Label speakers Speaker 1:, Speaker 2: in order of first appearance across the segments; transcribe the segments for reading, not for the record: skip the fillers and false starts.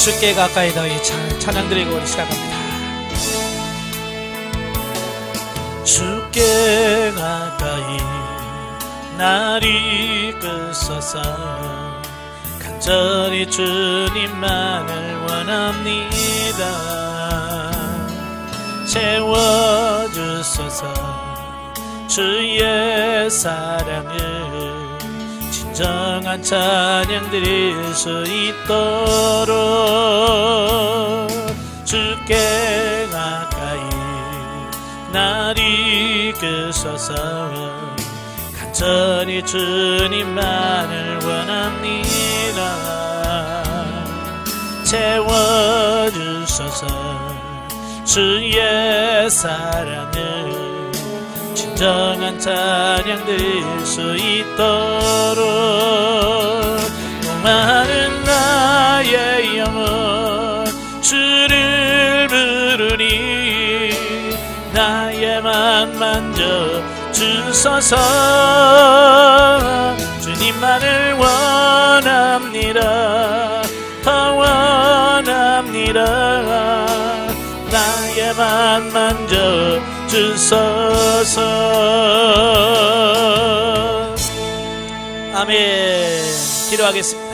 Speaker 1: 주께 가까이 더 이 찬양 드리고 우리 시작합니다. 주께 가까이 날 이끄소서. 간절히 주님만을 원합니다. 채워주소서. 주의 사랑을 진정한 찬양 드릴 수 있도록 주께 가까이 날 이끄소서. 간절히 주님만을 원합니다. 채워주소서. 주의 사랑을 진정한 찬양 드릴 수 있도록 목마른 나의 영혼 주를 부르니 나의 맘 만져 주소서. 주님만을 원합니다. 더 원합니다. 나의 맘 만져 주소서. 아멘. 기도하겠습니다.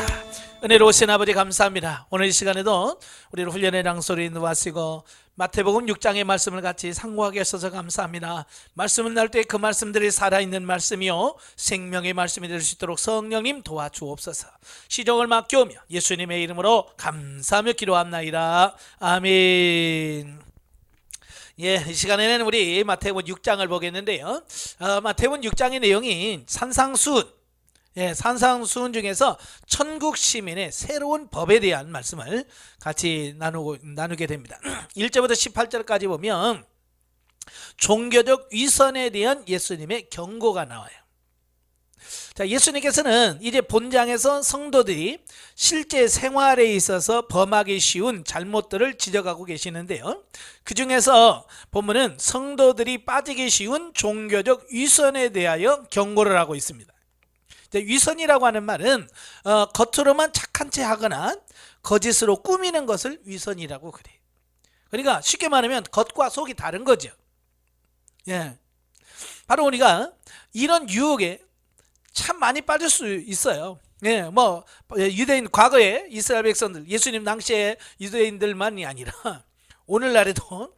Speaker 1: 은혜로우신 아버지 감사합니다. 오늘 이 시간에도 우리를 훈련의 장소로 인도하시고 마태복음 6장의 말씀을 같이 상고하게 하셔서 감사합니다. 말씀은 날 때 그 말씀들이 살아있는 말씀이요 생명의 말씀이 될 수 있도록 성령님 도와주옵소서. 시종을 맡겨오며 예수님의 이름으로 감사하며 기도합나이다. 아멘. 이 시간에는 우리 마태복음 6장을 보겠는데요. 마태복음 6장의 내용이 산상수훈, 산상수훈 중에서 천국 시민의 새로운 법에 대한 말씀을 같이 나누게 됩니다. 1절부터 18절까지 보면 종교적 위선에 대한 예수님의 경고가 나와요. 자, 예수님께서는 이제 본장에서 성도들이 실제 생활에 있어서 범하기 쉬운 잘못들을 지적하고 계시는데요. 그 중에서 본문은 성도들이 빠지기 쉬운 종교적 위선에 대하여 경고를 하고 있습니다. 위선이라고 하는 말은 겉으로만 착한 체 하거나 거짓으로 꾸미는 것을 위선이라고 그래요. 그러니까 쉽게 말하면 겉과 속이 다른 거죠. 바로 우리가 이런 유혹에 참 많이 빠질 수 있어요. 유대인 과거에 이스라엘 백성들, 예수님 당시에 유대인들만이 아니라 오늘날에도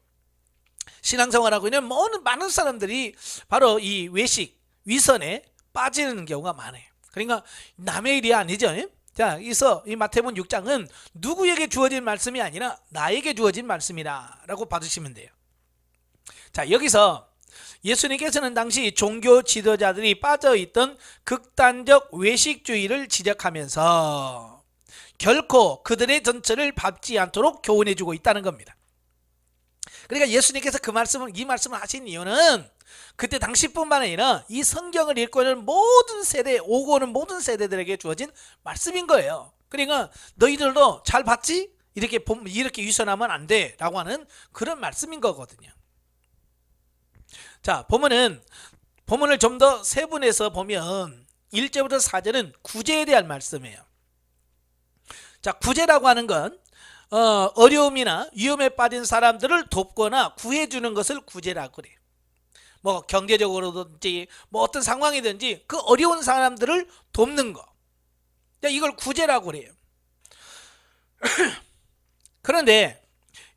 Speaker 1: 신앙생활하고 있는 많은 사람들이 바로 이 외식, 위선에 빠지는 경우가 많아요. 그러니까 남의 일이 아니죠. 자, 그래서 이 마태복음 6장은 누구에게 주어진 말씀이 아니라 나에게 주어진 말씀이라고 받으시면 돼요. 자, 여기서 예수님께서는 당시 종교 지도자들이 빠져있던 극단적 외식주의를 지적하면서 결코 그들의 전체를 밟지 않도록 교훈해주고 있다는 겁니다. 그러니까 예수님께서 이 말씀을 하신 이유는 그때 당시뿐만 아니라 이 성경을 읽고 있는 모든 세대, 오고 오는 모든 세대들에게 주어진 말씀인 거예요. 그러니까 너희들도 잘 봤지? 이렇게 위선하면 안 돼 라고 하는 그런 말씀인 거거든요. 자, 본문을 좀 더 세분해서 보면 1절부터 4절은 구제에 대한 말씀이에요. 자, 구제라고 하는 건 어려움이나 위험에 빠진 사람들을 돕거나 구해주는 것을 구제라고 그래요. 경제적으로든지 어떤 상황이든지 그 어려운 사람들을 돕는 거, 이걸 구제라고 그래요. 그런데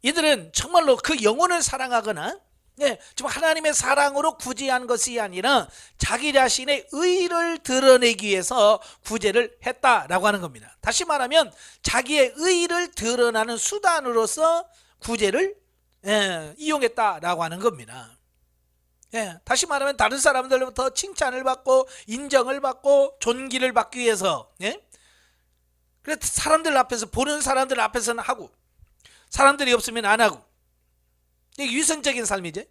Speaker 1: 이들은 정말로 그 영혼을 사랑하거나 좀 하나님의 사랑으로 구제한 것이 아니라 자기 자신의 의를 드러내기 위해서 구제를 했다라고 하는 겁니다. 다시 말하면 자기의 의를 드러나는 수단으로서 구제를 이용했다라고 하는 겁니다. 다시 말하면 다른 사람들로부터 칭찬을 받고 인정을 받고 존귀를 받기 위해서, 그래서 사람들 앞에서, 보는 사람들 앞에서는 하고 사람들이 없으면 안 하고, 이게 위선적인 삶이죠.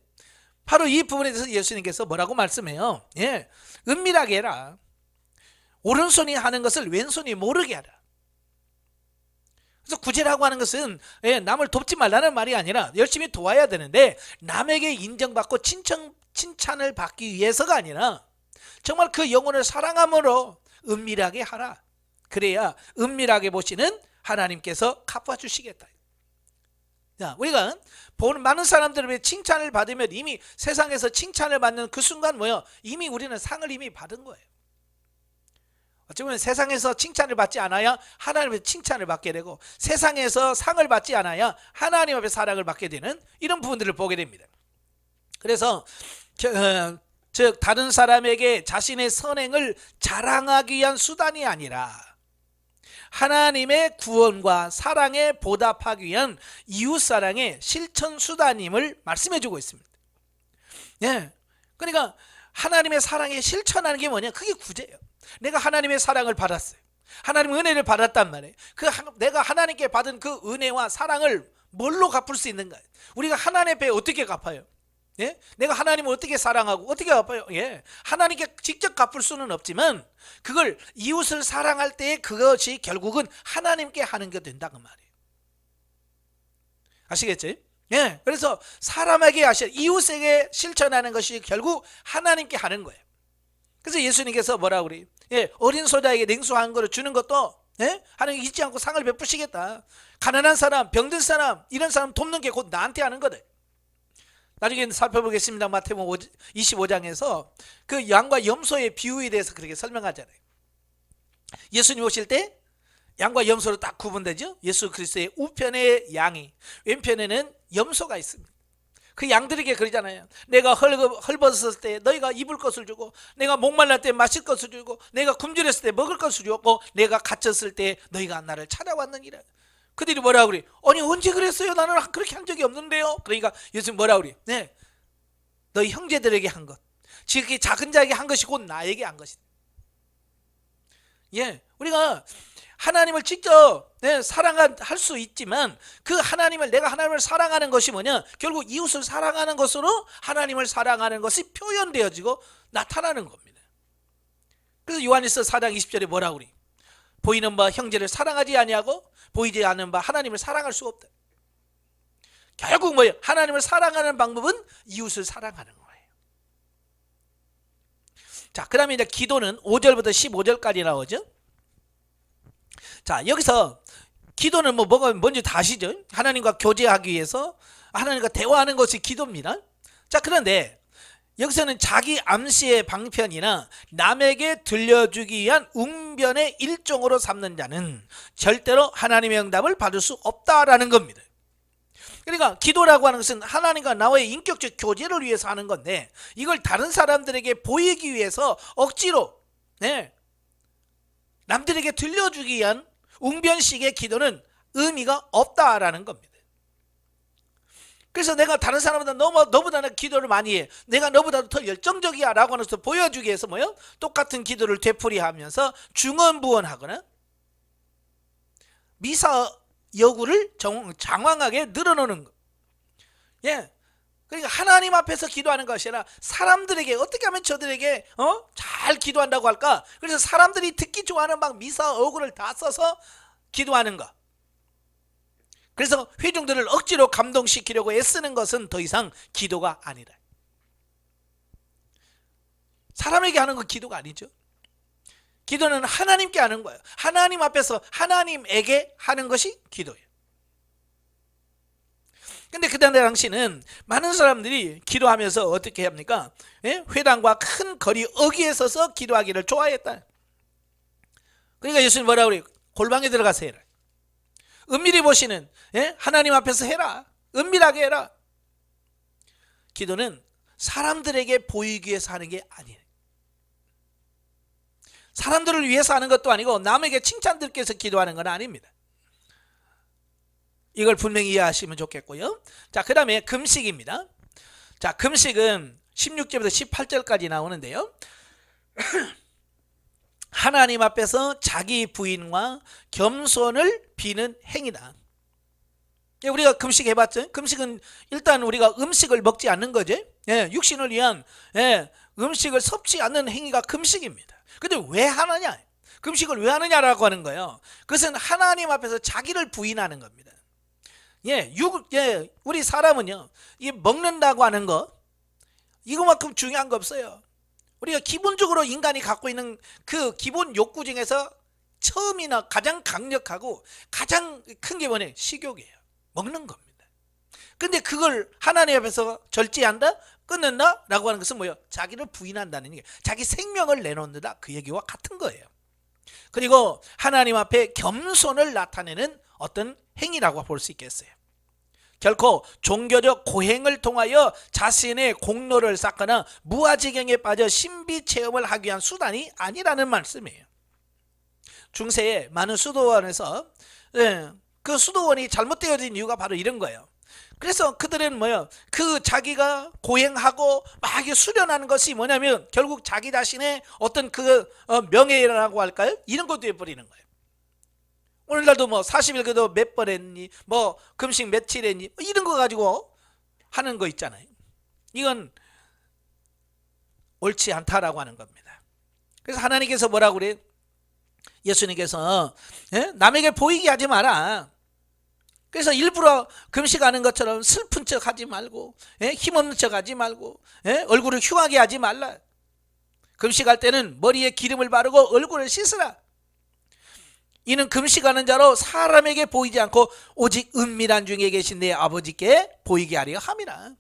Speaker 1: 바로 이 부분에 대해서 예수님께서 뭐라고 말씀해요? 은밀하게 해라. 오른손이 하는 것을 왼손이 모르게 하라. 그래서 구제라고 하는 것은 남을 돕지 말라는 말이 아니라 열심히 도와야 되는데 남에게 인정받고 칭찬을 받기 위해서가 아니라 정말 그 영혼을 사랑함으로 은밀하게 하라. 그래야 은밀하게 보시는 하나님께서 갚아주시겠다. 자, 우리가 보는 많은 사람들의 칭찬을 받으면 이미 세상에서 칭찬을 받는 그 순간 뭐예요? 이미 우리는 상을 이미 받은 거예요. 어쩌면 세상에서 칭찬을 받지 않아야 하나님의 칭찬을 받게 되고, 세상에서 상을 받지 않아야 하나님 앞에 사랑을 받게 되는 이런 부분들을 보게 됩니다. 그래서 즉 다른 사람에게 자신의 선행을 자랑하기 위한 수단이 아니라 하나님의 구원과 사랑에 보답하기 위한 이웃사랑의 실천 수단임을 말씀해 주고 있습니다. 예, 그러니까 하나님의 사랑에 실천하는 게 뭐냐? 그게 구제예요. 내가 하나님의 사랑을 받았어요. 하나님의 은혜를 받았단 말이에요. 내가 하나님께 받은 그 은혜와 사랑을 뭘로 갚을 수 있는가? 우리가 하나님 앞에 어떻게 갚아요? 예? 내가 하나님을 어떻게 사랑하고 어떻게 갚아요? 예. 하나님께 직접 갚을 수는 없지만 그걸 이웃을 사랑할 때 그것이 결국은 하나님께 하는 게 된다고 말이에요. 아시겠죠? 예. 그래서 사람에게 이웃에게 실천하는 것이 결국 하나님께 하는 거예요. 그래서 예수님께서 뭐라고 그래요? 예, 어린 소자에게 냉수 한 그릇 주는 것도 하나님 잊지 않고 상을 베푸시겠다. 가난한 사람, 병든 사람, 이런 사람 돕는 게 곧 나한테 하는 거다. 나중에 살펴보겠습니다. 마태복음 25장에서 그 양과 염소의 비유에 대해서 그렇게 설명하잖아요. 예수님 오실 때 양과 염소로 딱 구분되죠. 예수 그리스도의 우편에 양이, 왼편에는 염소가 있습니다. 그 양들에게 그러잖아요. 내가 헐벗었을 때 너희가 입을 것을 주고, 내가 목말랐을 때 마실 것을 주고, 내가 굶주렸을 때 먹을 것을 주고, 내가 갇혔을 때 너희가 나를 찾아왔느니라. 그들이 뭐라고 그래? 아니 언제 그랬어요? 나는 그렇게 한 적이 없는데요. 그러니까 예수님 뭐라고 그래? 네, 너희 형제들에게 한 것, 지극히 작은 자에게 한 것이 곧 나에게 한 것이다. 예, 우리가 하나님을 직접 사랑할 수 있지만 그 하나님을, 내가 하나님을 사랑하는 것이 뭐냐? 결국 이웃을 사랑하는 것으로 하나님을 사랑하는 것이 표현되어지고 나타나는 겁니다. 그래서 요한일서 4장 20절에 뭐라고 그래? 보이는 바 형제를 사랑하지 아니하고 보이지 않는 바 하나님을 사랑할 수 없다. 결국 뭐예요? 하나님을 사랑하는 방법은 이웃을 사랑하는 거예요. 자, 그 다음에 이제 기도는 5절부터 15절까지 나오죠. 자, 여기서 기도는 뭐가 뭔지 다 아시죠? 하나님과 교제하기 위해서 하나님과 대화하는 것이 기도입니다. 자, 그런데 여기서는 자기 암시의 방편이나 남에게 들려주기 위한 웅변의 일종으로 삼는 자는 절대로 하나님의 응답을 받을 수 없다라는 겁니다. 그러니까 기도라고 하는 것은 하나님과 나와의 인격적 교제를 위해서 하는 건데, 이걸 다른 사람들에게 보이기 위해서 억지로 남들에게 들려주기 위한 웅변식의 기도는 의미가 없다라는 겁니다. 그래서 내가 다른 사람보다 너보다는 기도를 많이 해, 내가 너보다 더 열정적이야 라고 하면서 보여주기 위해서 뭐요? 똑같은 기도를 되풀이하면서 중언부언하거나 미사 여구를 장황하게 늘어놓는 것. 예, 그러니까 하나님 앞에서 기도하는 것이 아니라 사람들에게 어떻게 하면 저들에게 잘 기도한다고 할까? 그래서 사람들이 듣기 좋아하는 막 미사 어구를 다 써서 기도하는 것. 그래서 회중들을 억지로 감동시키려고 애쓰는 것은 더 이상 기도가 아니다. 사람에게 하는 건 기도가 아니죠. 기도는 하나님께 하는 거예요. 하나님 앞에서 하나님에게 하는 것이 기도예요. 근데 그때 당시는 많은 사람들이 기도하면서 어떻게 합니까? 회당과 큰 거리 어귀에 서서 기도하기를 좋아했다. 그러니까 예수님 뭐라고 그래요? 골방에 들어가서 해라. 은밀히 보시는 하나님 앞에서 해라. 은밀하게 해라. 기도는 사람들에게 보이기 위해서 하는 게 아니에요. 사람들을 위해서 하는 것도 아니고 남에게 칭찬 듣기 위해서 기도하는 건 아닙니다. 이걸 분명히 이해하시면 좋겠고요. 자, 그 다음에 금식입니다. 자, 금식은 16절부터 18절까지 나오는데요. 하나님 앞에서 자기 부인과 겸손을 비는 행위다. 우리가 금식 해봤죠? 금식은 일단 우리가 음식을 먹지 않는 거죠. 육신을 위한 음식을 섭지 않는 행위가 금식입니다. 근데 왜 하느냐? 금식을 왜 하느냐라고 하는 거예요. 그것은 하나님 앞에서 자기를 부인하는 겁니다. 우리 사람은요, 이 먹는다고 하는 거, 이거만큼 중요한 거 없어요. 우리가 기본적으로 인간이 갖고 있는 그 기본 욕구 중에서 처음이나 가장 강력하고 가장 큰 게 뭐냐? 식욕이에요. 먹는 겁니다. 근데 그걸 하나님 앞에서 절제한다? 끊는다? 라고 하는 것은 뭐예요? 자기를 부인한다는 얘기예요. 자기 생명을 내놓는다, 그 얘기와 같은 거예요. 그리고 하나님 앞에 겸손을 나타내는 어떤 행위라고 볼 수 있겠어요. 결코 종교적 고행을 통하여 자신의 공로를 쌓거나 무아지경에 빠져 신비체험을 하기 위한 수단이 아니라는 말씀이에요. 중세에 많은 수도원에서 그 수도원이 잘못되어진 이유가 바로 이런 거예요. 그래서 그들은 뭐예요? 그 자기가 고행하고 막 수련하는 것이 뭐냐면 결국 자기 자신의 어떤 그 명예라고 할까요? 이런 것도 해버리는 거예요. 오늘날도 뭐 40일 기도 몇 번 했니? 뭐 금식 며칠 했니? 뭐 이런 거 가지고 하는 거 있잖아요. 이건 옳지 않다라고 하는 겁니다. 그래서 하나님께서 뭐라고 그래요? 예수님께서 남에게 보이게 하지 마라. 그래서 일부러 금식하는 것처럼 슬픈 척 하지 말고 힘없는 척 하지 말고 얼굴을 흉하게 하지 말라. 금식할 때는 머리에 기름을 바르고 얼굴을 씻으라. 이는 금식하는 자로 사람에게 보이지 않고 오직 은밀한 중에 계신 내 아버지께 보이게 하려 함이라.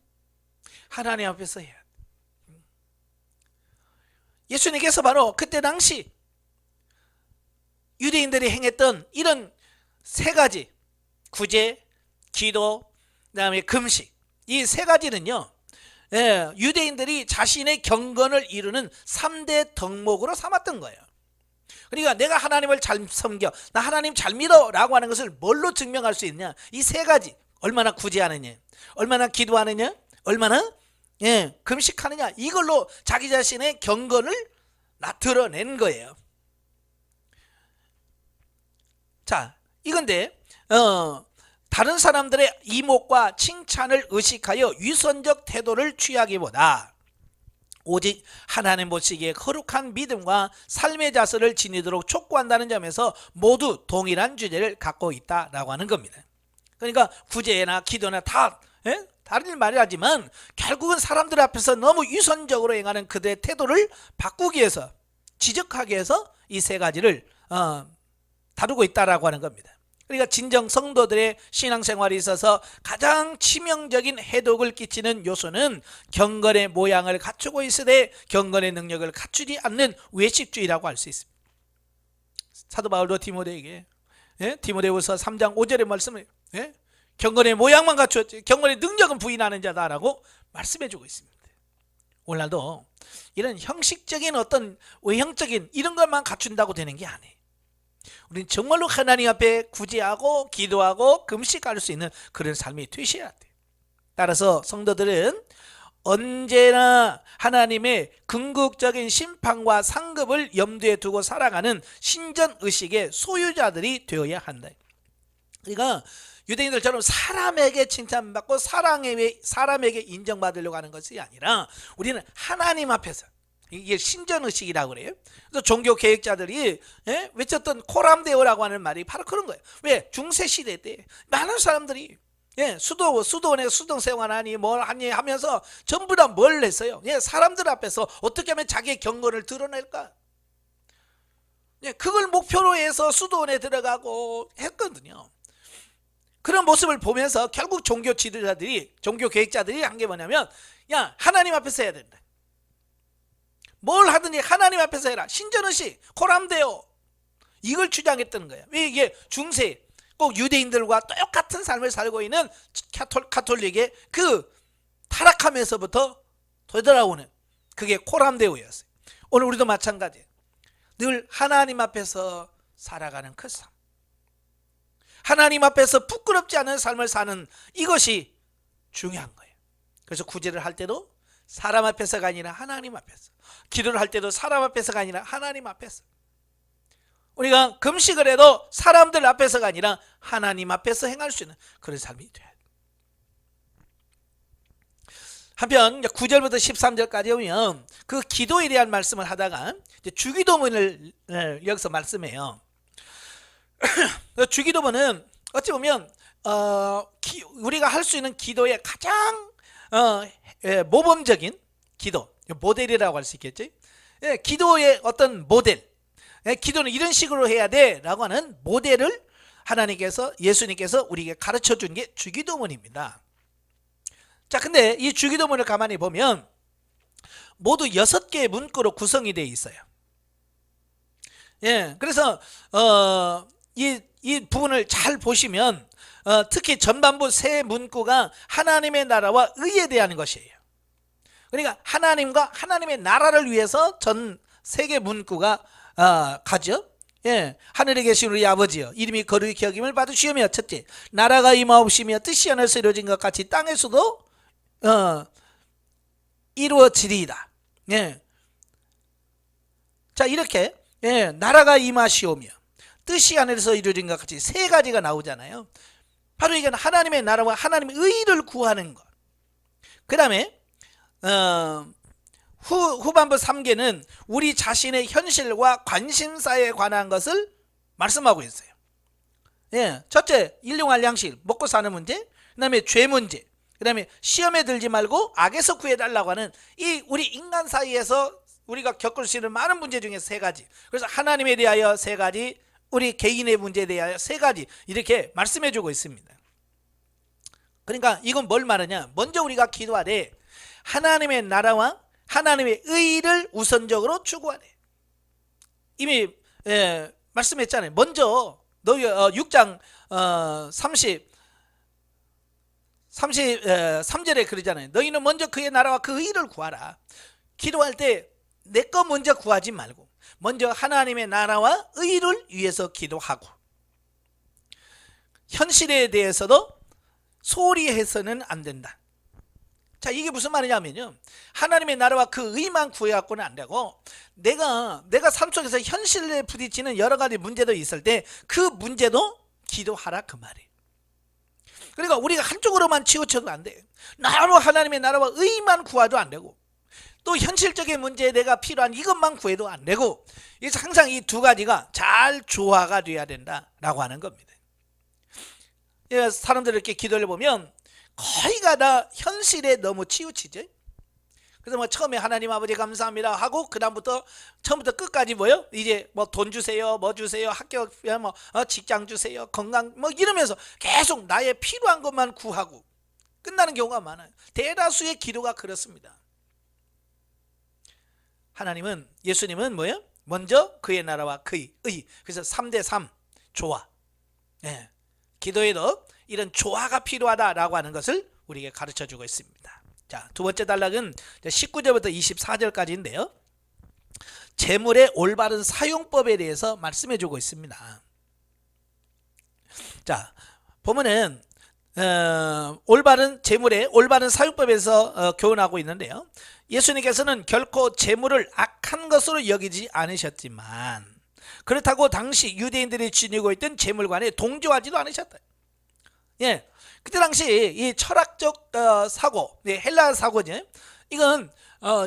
Speaker 1: 하나님 앞에서 해야 돼. 예수님께서 바로 그때 당시 유대인들이 행했던 이런 세 가지, 구제, 기도, 그다음에 금식, 이 세 가지는요 유대인들이 자신의 경건을 이루는 3대 덕목으로 삼았던 거예요. 그러니까 내가 하나님을 잘 섬겨, 나 하나님 잘 믿어 라고 하는 것을 뭘로 증명할 수 있냐? 이 세 가지, 얼마나 구제하느냐, 얼마나 기도하느냐, 얼마나 금식하느냐, 이걸로 자기 자신의 경건을 드러낸 거예요. 자, 이건데 다른 사람들의 이목과 칭찬을 의식하여 위선적 태도를 취하기보다 오직 하나님 보시기에 거룩한 믿음과 삶의 자세를 지니도록 촉구한다는 점에서 모두 동일한 주제를 갖고 있다라고 하는 겁니다. 그러니까 구제나 기도나 다 다른 말이라지만 결국은 사람들 앞에서 너무 위선적으로 행하는 그들의 태도를 바꾸기 위해서, 지적하기 위해서 이 세 가지를 다루고 있다라고 하는 겁니다. 그러니까 진정 성도들의 신앙생활에 있어서 가장 치명적인 해독을 끼치는 요소는 경건의 모양을 갖추고 있으되 경건의 능력을 갖추지 않는 외식주의라고 할 수 있습니다. 사도 바울도 디모데에게 디모데후서 3장 5절의 말씀을 경건의 모양만 갖추었지 경건의 능력은 부인하는 자다라고 말씀해주고 있습니다. 오늘날도 이런 형식적인 어떤 외형적인 이런 것만 갖춘다고 되는 게 아니에요. 우리는 정말로 하나님 앞에 구제하고 기도하고 금식할 수 있는 그런 삶이 되셔야 돼요. 따라서 성도들은 언제나 하나님의 궁극적인 심판과 상급을 염두에 두고 살아가는 신전의식의 소유자들이 되어야 한다. 그러니까 유대인들처럼 사람에게 칭찬받고 사람에게 인정받으려고 하는 것이 아니라 우리는 하나님 앞에서, 이게 신전의식이라고 그래요. 그래서 종교 계획자들이 외쳤던 코람데오라고 하는 말이 바로 그런 거예요. 왜? 중세시대 때 많은 사람들이 수도원에 수동 생활하니 뭘 하니 하면서 전부 다 뭘 했어요? 사람들 앞에서 어떻게 하면 자기의 경건을 드러낼까? 그걸 목표로 해서 수도원에 들어가고 했거든요. 그런 모습을 보면서 결국 종교 지도자들이, 종교 계획자들이 한 게 뭐냐면, 야, 하나님 앞에서 해야 된다. 뭘 하든지 하나님 앞에서 해라. 신전의식, 코람데오, 이걸 주장했던 거예요. 왜? 이게 중세 꼭 유대인들과 똑같은 삶을 살고 있는 카톨릭의 그 타락함에서부터 되돌아오는 그게 코람데오였어요. 오늘 우리도 마찬가지예요. 늘 하나님 앞에서 살아가는 그 삶, 하나님 앞에서 부끄럽지 않은 삶을 사는 이것이 중요한 거예요. 그래서 구제를 할 때도 사람 앞에서가 아니라 하나님 앞에서, 기도를 할 때도 사람 앞에서가 아니라 하나님 앞에서, 우리가 금식을 해도 사람들 앞에서가 아니라 하나님 앞에서 행할 수 있는 그런 삶이 돼야 돼요. 한편 9절부터 13절까지 오면 그 기도에 대한 말씀을 하다가 주기도문을 여기서 말씀해요. 주기도문은 어찌 보면 우리가 할 수 있는 기도의 가장 모범적인 기도, 모델이라고 할 수 있겠지. 기도의 어떤 모델, 기도는 이런 식으로 해야 돼 라고 하는 모델을 하나님께서, 예수님께서 우리에게 가르쳐 준 게 주기도문입니다. 자, 근데 이 주기도문을 가만히 보면 모두 6개의 문구로 구성이 되어 있어요. 예, 그래서 이 부분을 잘 보시면 특히 전반부 세 문구가 하나님의 나라와 의에 대한 것이에요. 그러니까 하나님과 하나님의 나라를 위해서 전 세 개 문구가 가죠. 예, 하늘에 계신 우리 아버지여, 이름이 거룩히 여김을 받으시오며, 첫째, 나라가 임하옵시며 뜻이 하늘에서 이루어진 것 같이 땅에서도 이루어지리이다. 예. 자, 이렇게 나라가 임하시오며 뜻이 하늘에서 이루어진 것 같이 세 가지가 나오잖아요. 바로 이건 하나님의 나라와 하나님의 의를 구하는 것. 그 다음에 후반부 3개는 우리 자신의 현실과 관심사에 관한 것을 말씀하고 있어요. 예, 첫째, 일용할 양식, 먹고 사는 문제. 그 다음에 죄 문제. 그 다음에 시험에 들지 말고 악에서 구해달라고 하는 이 우리 인간 사이에서 우리가 겪을 수 있는 많은 문제 중에 세 가지. 그래서 하나님에 대하여 세 가지, 우리 개인의 문제에 대하여 세 가지, 이렇게 말씀해 주고 있습니다. 그러니까 이건 뭘 말하냐, 먼저 우리가 기도하되 하나님의 나라와 하나님의 의를 우선적으로 추구하래. 이미 말씀했잖아요. 먼저 너희 6장 33절에 그러잖아요. 너희는 먼저 그의 나라와 그 의를 구하라. 기도할 때 내 거 먼저 구하지 말고 먼저 하나님의 나라와 의를 위해서 기도하고, 현실에 대해서도 소홀히 해서는 안 된다. 자, 이게 무슨 말이냐면요, 하나님의 나라와 그 의만 구해갖고는 안 되고, 내가 삶 속에서 현실에 부딪히는 여러 가지 문제도 있을 때 그 문제도 기도하라, 그 말이에요. 그러니까 우리가 한쪽으로만 치우쳐도 안 돼요. 나로 하나님의 나라와 의만 구하도 안 되고, 또 현실적인 문제에 내가 필요한 이것만 구해도 안 되고, 그래서 항상 이 두 가지가 잘 조화가 돼야 된다라고 하는 겁니다. 사람들 이렇게 기도를 보면 거의가 다 현실에 너무 치우치죠. 그래서 뭐 처음에 하나님 아버지 감사합니다 하고, 그 다음부터 처음부터 끝까지 뭐요? 이제 뭐 돈 주세요, 뭐 주세요, 학교 뭐 직장 주세요, 건강 뭐 이러면서 계속 나의 필요한 것만 구하고 끝나는 경우가 많아요. 대다수의 기도가 그렇습니다. 하나님은, 예수님은 뭐예요? 먼저 그의 나라와 그의 의. 그래서 3대3 조화. 예. 기도에도 이런 조화가 필요하다라고 하는 것을 우리에게 가르쳐주고 있습니다. 자, 두 번째 단락은 19절부터 24절까지인데요. 재물의 올바른 사용법에 대해서 말씀해주고 있습니다. 자, 보면은 올바른 재물의 올바른 사용법에서 교훈하고 있는데요. 예수님께서는 결코 재물을 악한 것으로 여기지 않으셨지만, 그렇다고 당시 유대인들이 지니고 있던 재물관에 동조하지도 않으셨다. 예, 그때 당시 이 철학적 사고, 헬라 사고죠. 이건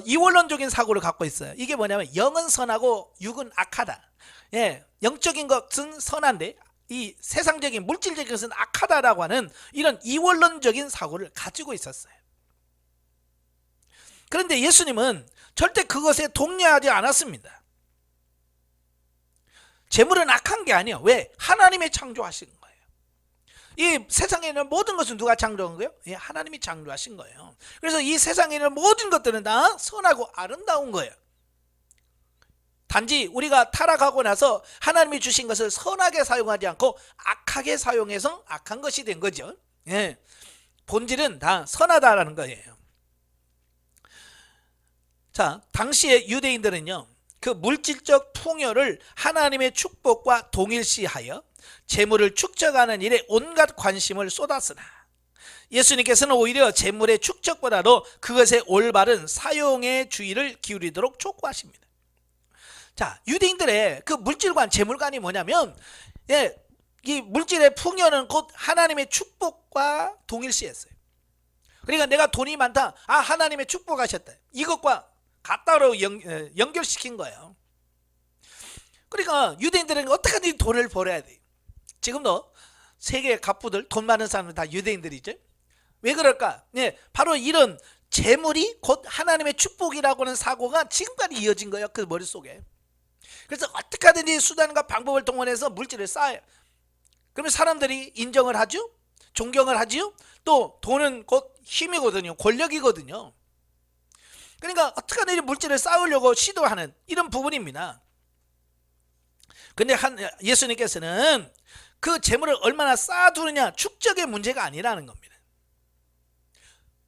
Speaker 1: 이원론적인 사고를 갖고 있어요. 이게 뭐냐면 영은 선하고 육은 악하다. 예, 영적인 것은 선한데 이 세상적인 물질적인 것은 악하다라고 하는 이런 이원론적인 사고를 가지고 있었어요. 그런데 예수님은 절대 그것에 동의하지 않았습니다. 재물은 악한 게 아니에요. 왜? 하나님이 창조하신 거예요. 이 세상에 있는 모든 것은 누가 창조한 거예요? 예, 하나님이 창조하신 거예요. 그래서 이 세상에 있는 모든 것들은 다 선하고 아름다운 거예요. 단지 우리가 타락하고 나서 하나님이 주신 것을 선하게 사용하지 않고 악하게 사용해서 악한 것이 된 거죠. 예, 본질은 다 선하다라는 거예요. 자, 당시의 유대인들은요, 그 물질적 풍요를 하나님의 축복과 동일시하여 재물을 축적하는 일에 온갖 관심을 쏟았으나, 예수님께서는 오히려 재물의 축적보다도 그것의 올바른 사용의 주의를 기울이도록 촉구하십니다. 자, 유대인들의 그 물질관, 재물관이 뭐냐면, 예, 이 물질의 풍요는 곧 하나님의 축복과 동일시했어요. 그러니까 내가 돈이 많다, 아, 하나님의 축복하셨다, 이것과 같다로 연결시킨 거예요. 그러니까 유대인들은 어떻게든 돈을 벌어야 돼요. 지금도 세계 갑부들, 돈 많은 사람은 다 유대인들이죠. 왜 그럴까? 네, 바로 이런 재물이 곧 하나님의 축복이라고 하는 사고가 지금까지 이어진 거예요. 그 머릿속에. 그래서 어떻게 하든지 수단과 방법을 동원해서 물질을 쌓아요. 그러면 사람들이 인정을 하죠, 존경을 하죠. 또 돈은 곧 힘이거든요, 권력이거든요. 그러니까 어떻게 하든지 물질을 쌓으려고 시도하는 이런 부분입니다. 근데 예수님께서는 그 재물을 얼마나 쌓아두느냐, 축적의 문제가 아니라는 겁니다.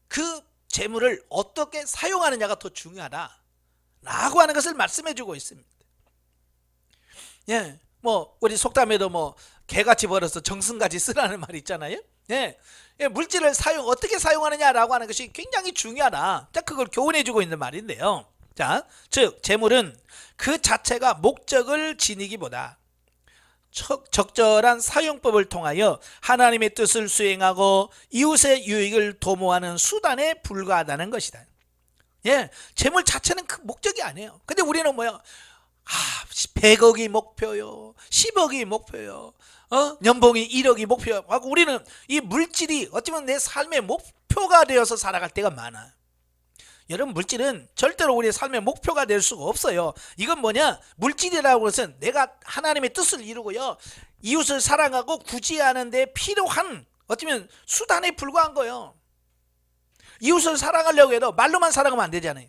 Speaker 1: 그 재물을 어떻게 사용하느냐가 더 중요하다라고 하는 것을 말씀해 주고 있습니다. 예, 뭐 우리 속담에도 뭐 개같이 벌어서 정승같이 쓰라는 말이 있잖아요. 예, 물질을 어떻게 사용하느냐라고 하는 것이 굉장히 중요하다. 자, 그걸 교훈해 주고 있는 말인데요. 자, 즉 재물은 그 자체가 목적을 지니기보다 적절한 사용법을 통하여 하나님의 뜻을 수행하고 이웃의 유익을 도모하는 수단에 불과하다는 것이다. 예, 재물 자체는 그 목적이 아니에요. 근데 우리는 뭐요? 100억이 목표요, 10억이 목표요, 연봉이 1억이 목표요 하고 우리는 이 물질이 어쩌면 내 삶의 목표가 되어서 살아갈 때가 많아. 여러분, 물질은 절대로 우리의 삶의 목표가 될 수가 없어요. 이건 뭐냐? 물질이라고 해서 내가 하나님의 뜻을 이루고요, 이웃을 사랑하고 구제하는 데 필요한 어쩌면 수단에 불과한 거예요. 이웃을 사랑하려고 해도 말로만 사랑하면 안 되잖아요.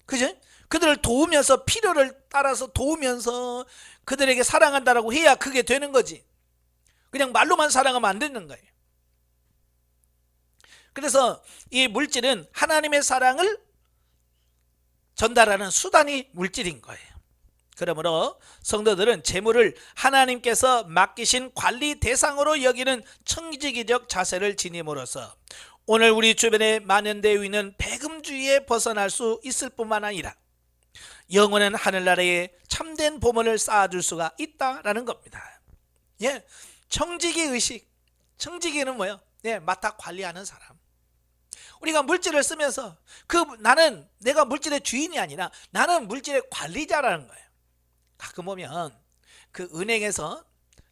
Speaker 1: 그죠? 그들을 도우면서, 필요를 따라서 도우면서 그들에게 사랑한다라고 해야 그게 되는 거지. 그냥 말로만 사랑하면 안 되는 거예요. 그래서 이 물질은 하나님의 사랑을 전달하는 수단이 물질인 거예요. 그러므로 성도들은 재물을 하나님께서 맡기신 관리 대상으로 여기는 청지기적 자세를 지님으로써 오늘 우리 주변에 만연되어 있는 배금주의에 벗어날 수 있을 뿐만 아니라 영원한 하늘나라에 참된 보물을 쌓아줄 수가 있다라는 겁니다. 예, 청지기 의식. 청지기는 뭐예요? 예, 맡아 관리하는 사람. 우리가 물질을 쓰면서 나는 내가 물질의 주인이 아니라 나는 물질의 관리자라는 거예요. 가끔 보면 그 은행에서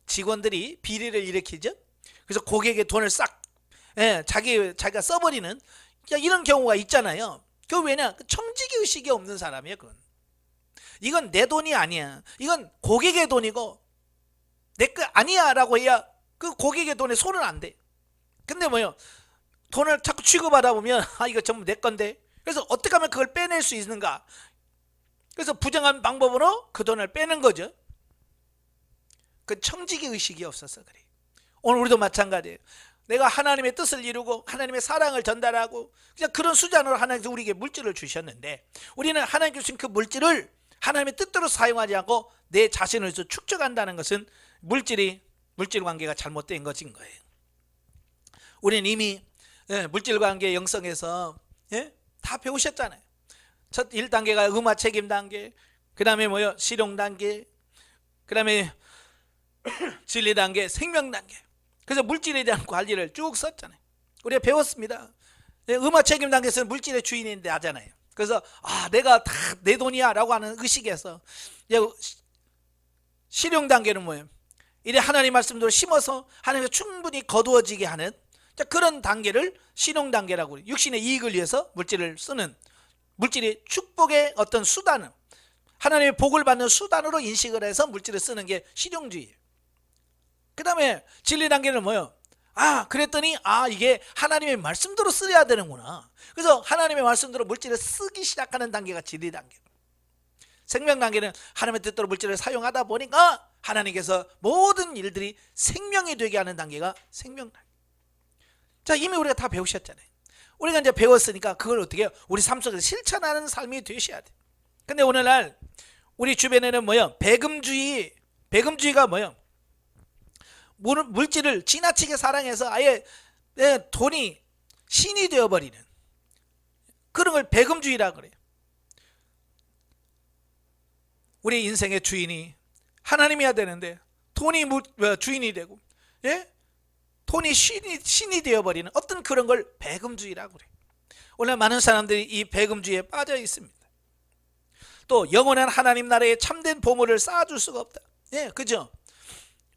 Speaker 1: 직원들이 비리를 일으키죠. 그래서 고객의 돈을 싹 자기가 써버리는 이런 경우가 있잖아요. 그 왜냐? 청지기 의식이 없는 사람이에요. 그건. 이건 내 돈이 아니야. 이건 고객의 돈이고 내 거 아니야 라고 해야 그 고객의 돈에 손은 안 돼. 근데 뭐요? 돈을 자꾸 취급하다 보면 이거 전부 내 건데. 그래서 어떻게 하면 그걸 빼낼 수 있는가? 그래서 부정한 방법으로 그 돈을 빼는 거죠. 그 청지기 의식이 없어서 그래. 오늘 우리도 마찬가지예요. 내가 하나님의 뜻을 이루고 하나님의 사랑을 전달하고 그냥 그런 수단으로 하나님께서 우리에게 물질을 주셨는데 우리는 하나님 주신 그 물질을 하나님의 뜻대로 사용하지 않고 내 자신을 위해서 축적한다는 것은 물질 관계가 잘못된 것인 거예요. 우리는 이미 물질 관계 영성에서 다 배우셨잖아요. 첫 1단계가 음화 책임 단계, 그 다음에 뭐요? 실용 단계, 그 다음에 진리 단계, 생명 단계. 그래서 물질에 대한 관리를 쭉 썼잖아요. 우리가 배웠습니다. 음화 책임 단계에서는 물질의 주인인데 하잖아요. 그래서 내가 다 내 돈이야 라고 하는 의식에서 실용 단계는 뭐예요? 이래 하나님 말씀대로 심어서 하나님께서 충분히 거두어지게 하는 그런 단계를 실용 단계라고 해요. 육신의 이익을 위해서 물질을 쓰는, 물질이 축복의 어떤 수단을, 하나님의 복을 받는 수단으로 인식을 해서 물질을 쓰는 게 실용주의예요. 그 다음에 진리 단계는 뭐예요? 그랬더니 이게 하나님의 말씀대로 쓰여야 되는구나. 그래서 하나님의 말씀대로 물질을 쓰기 시작하는 단계가 진리 단계. 생명 단계는 하나님의 뜻대로 물질을 사용하다 보니까 하나님께서 모든 일들이 생명이 되게 하는 단계가 생명 단계. 자, 이미 우리가 다 배우셨잖아요. 우리가 이제 배웠으니까 그걸 어떻게 해요? 우리 삶 속에서 실천하는 삶이 되셔야 돼요. 근데 오늘날 우리 주변에는 뭐예요? 배금주의가 뭐예요? 물질을 지나치게 사랑해서 아예 돈이 신이 되어버리는 그런 걸 배금주의라고 그래요. 우리 인생의 주인이 하나님이어야 되는데 돈이 주인이 되고 돈이 신이 되어버리는 어떤 그런 걸 배금주의라고 그래요. 오늘 많은 사람들이 이 배금주의에 빠져 있습니다. 또 영원한 하나님 나라에 참된 보물을 쌓아줄 수가 없다. 그죠?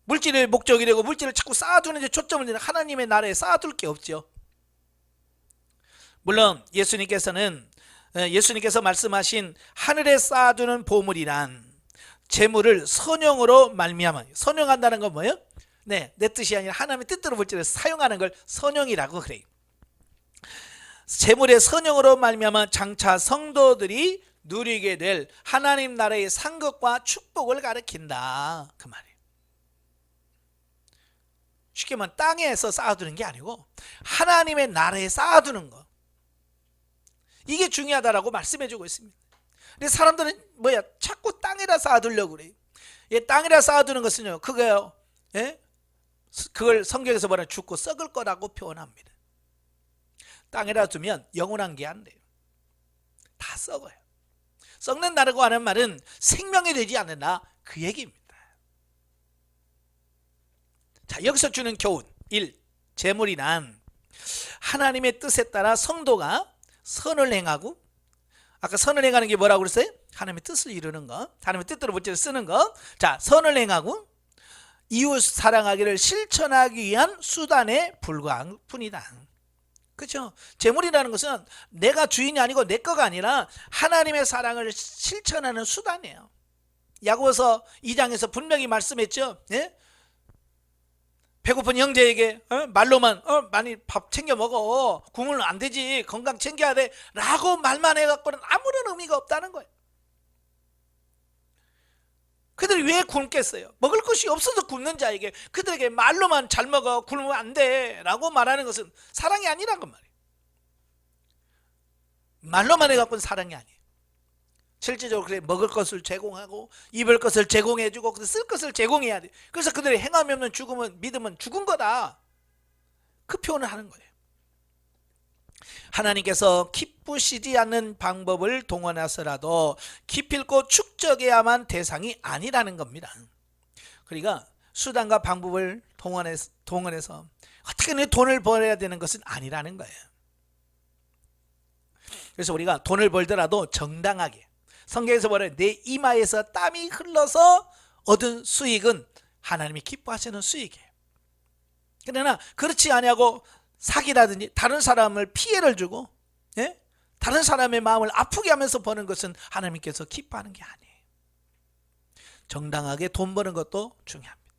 Speaker 1: 물질의 목적이 되고 물질을 자꾸 쌓아두는 데 초점을 두는 하나님의 나라에 쌓아둘 게 없죠. 물론 예수님께서 말씀하신 하늘에 쌓아두는 보물이란 재물을 선용으로 말미암아. 선용한다는 건 뭐예요? 네, 내 뜻이 아니라 하나님의 뜻대로 볼지라도 사용하는 걸 선용이라고 그래요. 재물의 선용으로 말미암아 장차 성도들이 누리게 될 하나님 나라의 상급과 축복을 가리킨다, 그 말이에요. 쉽게 말하면 땅에서 쌓아두는 게 아니고 하나님의 나라에 쌓아두는 거, 이게 중요하다라고 말씀해주고 있습니다. 근데 사람들은 자꾸 땅에다 쌓아두려고 그래요. 땅에다 쌓아두는 것은요, 그거요, 그걸 성경에서 뭐라 죽고 썩을 거라고 표현합니다. 땅에다 두면 영원한 게 안 돼요. 다 썩어요. 썩는다고 하는 말은 생명이 되지 않는다, 그 얘기입니다. 자, 여기서 주는 교훈 1. 재물이란 하나님의 뜻에 따라 성도가 선을 행하고, 아까 선을 행하는 게 뭐라고 그랬어요? 하나님의 뜻을 이루는 거, 하나님의 뜻대로 물질을 쓰는 거. 자, 선을 행하고 이웃 사랑하기를 실천하기 위한 수단에 불과한 뿐이다. 그렇죠? 재물이라는 것은 내가 주인이 아니고 내 거가 아니라 하나님의 사랑을 실천하는 수단이에요. 야고보서 2장에서 분명히 말씀했죠. 배고픈 형제에게 말로만 많이 밥 챙겨 먹어, 굶으면 안 되지, 건강 챙겨야 돼 라고 말만 해갖고는 아무런 의미가 없다는 거예요. 그들이 왜 굶겠어요? 먹을 것이 없어서 굶는 자에게, 그들에게 말로만 잘 먹어, 굶으면 안 돼 라고 말하는 것은 사랑이 아니란 건 말이에요. 말로만 해갖고는 사랑이 아니에요. 실질적으로 그래, 먹을 것을 제공하고 입을 것을 제공해주고 쓸 것을 제공해야 돼. 그래서 그들이 행함이 없는 죽음은, 믿음은 죽은 거다, 그 표현을 하는 거예요. 하나님께서 기쁘시지 않는 방법을 동원해서라도 기필코 축적해야만 대상이 아니라는 겁니다. 그러니까 수단과 방법을 동원해서 어떻게든 돈을 벌어야 되는 것은 아니라는 거예요. 그래서 우리가 돈을 벌더라도 정당하게, 성경에서 뭐래요? 내 이마에서 땀이 흘러서 얻은 수익은 하나님이 기뻐하시는 수익이에요. 그러나 그렇지 아니하고 사기라든지 다른 사람을 피해를 주고, 다른 사람의 마음을 아프게 하면서 버는 것은 하나님께서 기뻐하는 게 아니에요. 정당하게 돈 버는 것도 중요합니다.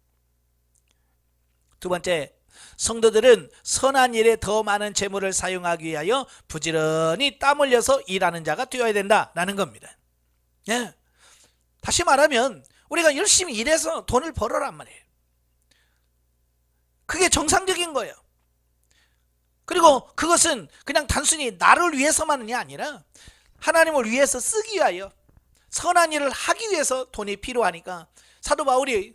Speaker 1: 두 번째, 성도들은 선한 일에 더 많은 재물을 사용하기 위하여 부지런히 땀 흘려서 일하는 자가 되어야 된다라는 겁니다. 다시 말하면 우리가 열심히 일해서 돈을 벌어란 말이에요. 그게 정상적인 거예요. 그리고 그것은 그냥 단순히 나를 위해서만이 아니라 하나님을 위해서 쓰기 위하여, 선한 일을 하기 위해서 돈이 필요하니까 사도 바울이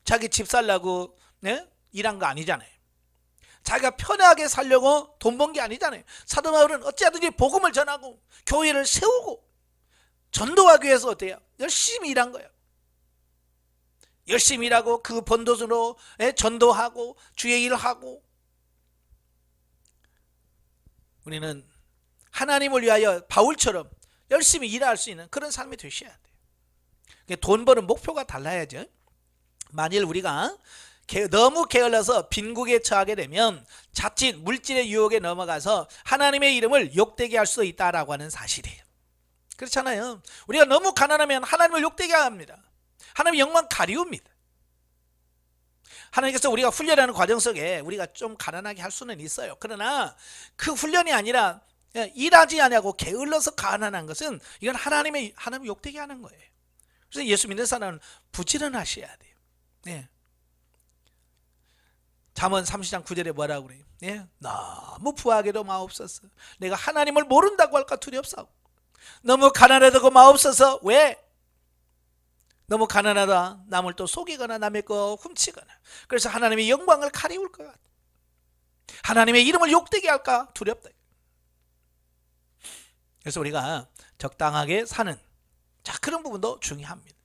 Speaker 1: 자기 집 살라고 일한 거 아니잖아요. 자기가 편하게 살려고 돈 번 게 아니잖아요. 사도 바울은 어찌하든지 복음을 전하고 교회를 세우고 전도하기 위해서 어때요? 열심히 일한 거예요. 열심히 일하고 그 번 돈으로 전도하고 주의 일을 하고. 우리는 하나님을 위하여 바울처럼 열심히 일할 수 있는 그런 삶이 되셔야 돼요. 돈 버는 목표가 달라야죠. 만일 우리가 너무 게을러서 빈국에 처하게 되면 자칫 물질의 유혹에 넘어가서 하나님의 이름을 욕되게 할 수도 있다라고 하는 사실이에요. 그렇잖아요. 우리가 너무 가난하면 하나님을 욕되게 합니다. 하나님의 영광 가리웁니다. 하나님께서 우리가 훈련하는 과정 속에 우리가 좀 가난하게 할 수는 있어요. 그러나 그 훈련이 아니라 일하지 않냐고 게을러서 가난한 것은 이건 하나님 욕되게 하는 거예요. 그래서 예수 믿는 사람은 부지런하셔야 돼요. 잠언 30장 9절에 뭐라고 그래요? 너무 부하게도 마옵소서. 내가 하나님을 모른다고 할까 두렵사오. 너무 가난하다고 마옵소서. 왜? 너무 가난하다 남을 또 속이거나 남의 거 훔치거나, 그래서 하나님의 영광을 가리울 것 같아. 하나님의 이름을 욕되게 할까 두렵다. 그래서 우리가 적당하게 사는, 자, 그런 부분도 중요합니다.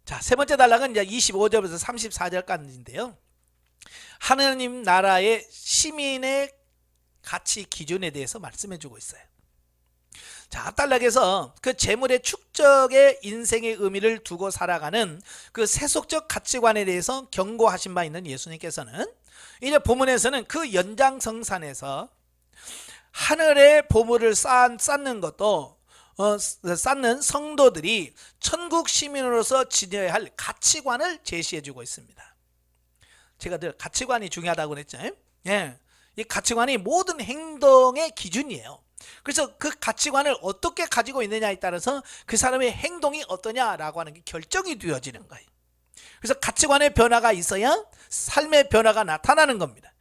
Speaker 1: 자, 세 번째 단락은 이제 25절부터 34절까지인데요. 하나님 나라의 시민의 가치 기준에 대해서 말씀해 주고 있어요. 자, 앞단락에서 그 재물의 축적에 인생의 의미를 두고 살아가는 그 세속적 가치관에 대해서 경고하신 바 있는 예수님께서는 이제 본문에서는 그 연장성산에서 하늘의 보물을 쌓는 것도 쌓는 성도들이 천국 시민으로서 지녀야 할 가치관을 제시해주고 있습니다. 제가 늘 가치관이 중요하다고 그랬죠. 예, 이 가치관이 모든 행동의 기준이에요. 그래서 그 가치관을 어떻게 가지고 있느냐에 따라서 그 사람의 행동이 어떠냐라고 하는 게 결정이 되어지는 거예요. 그래서 가치관의 변화가 있어야 삶의 변화가 나타나는 겁니다.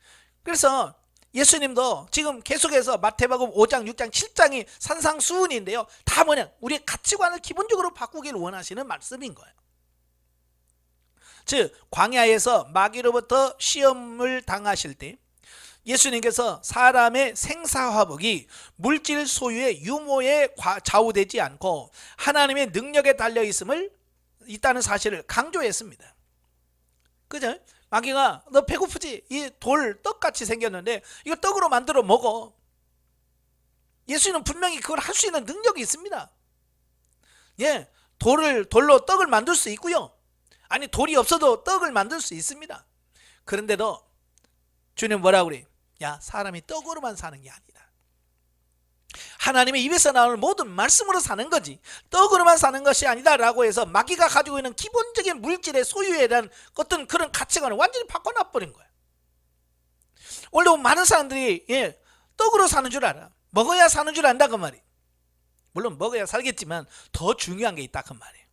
Speaker 1: 그래서 예수님도 지금 계속해서 마태복음 5장, 6장, 7장이 산상수훈인데요. 다 뭐냐? 우리의 가치관을 기본적으로 바꾸기를 원하시는 말씀인 거예요. 즉 광야에서 마귀로부터 시험을 당하실 때 예수님께서 사람의 생사화복이 물질 소유의 유모에 좌우되지 않고 하나님의 능력에 달려있음을 있다는 사실을 강조했습니다. 그죠? 마귀가 너 배고프지? 이 돌 떡같이 생겼는데 이거 떡으로 만들어 먹어. 예수님은 분명히 그걸 할 수 있는 능력이 있습니다. 예, 돌로 떡을 만들 수 있고요. 아니 돌이 없어도 떡을 만들 수 있습니다. 그런데도 주님 뭐라고 그래? 야, 사람이 떡으로만 사는 게 아니다. 하나님의 입에서 나오는 모든 말씀으로 사는 거지 떡으로만 사는 것이 아니다 라고 해서 마귀가 가지고 있는 기본적인 물질의 소유에 대한 어떤 그런 가치관을 완전히 바꿔놔버린 거야. 원래 많은 사람들이 떡으로 사는 줄 알아. 먹어야 사는 줄 안다 그 말이에요. 물론 먹어야 살겠지만 더 중요한 게 있다 그 말이에요.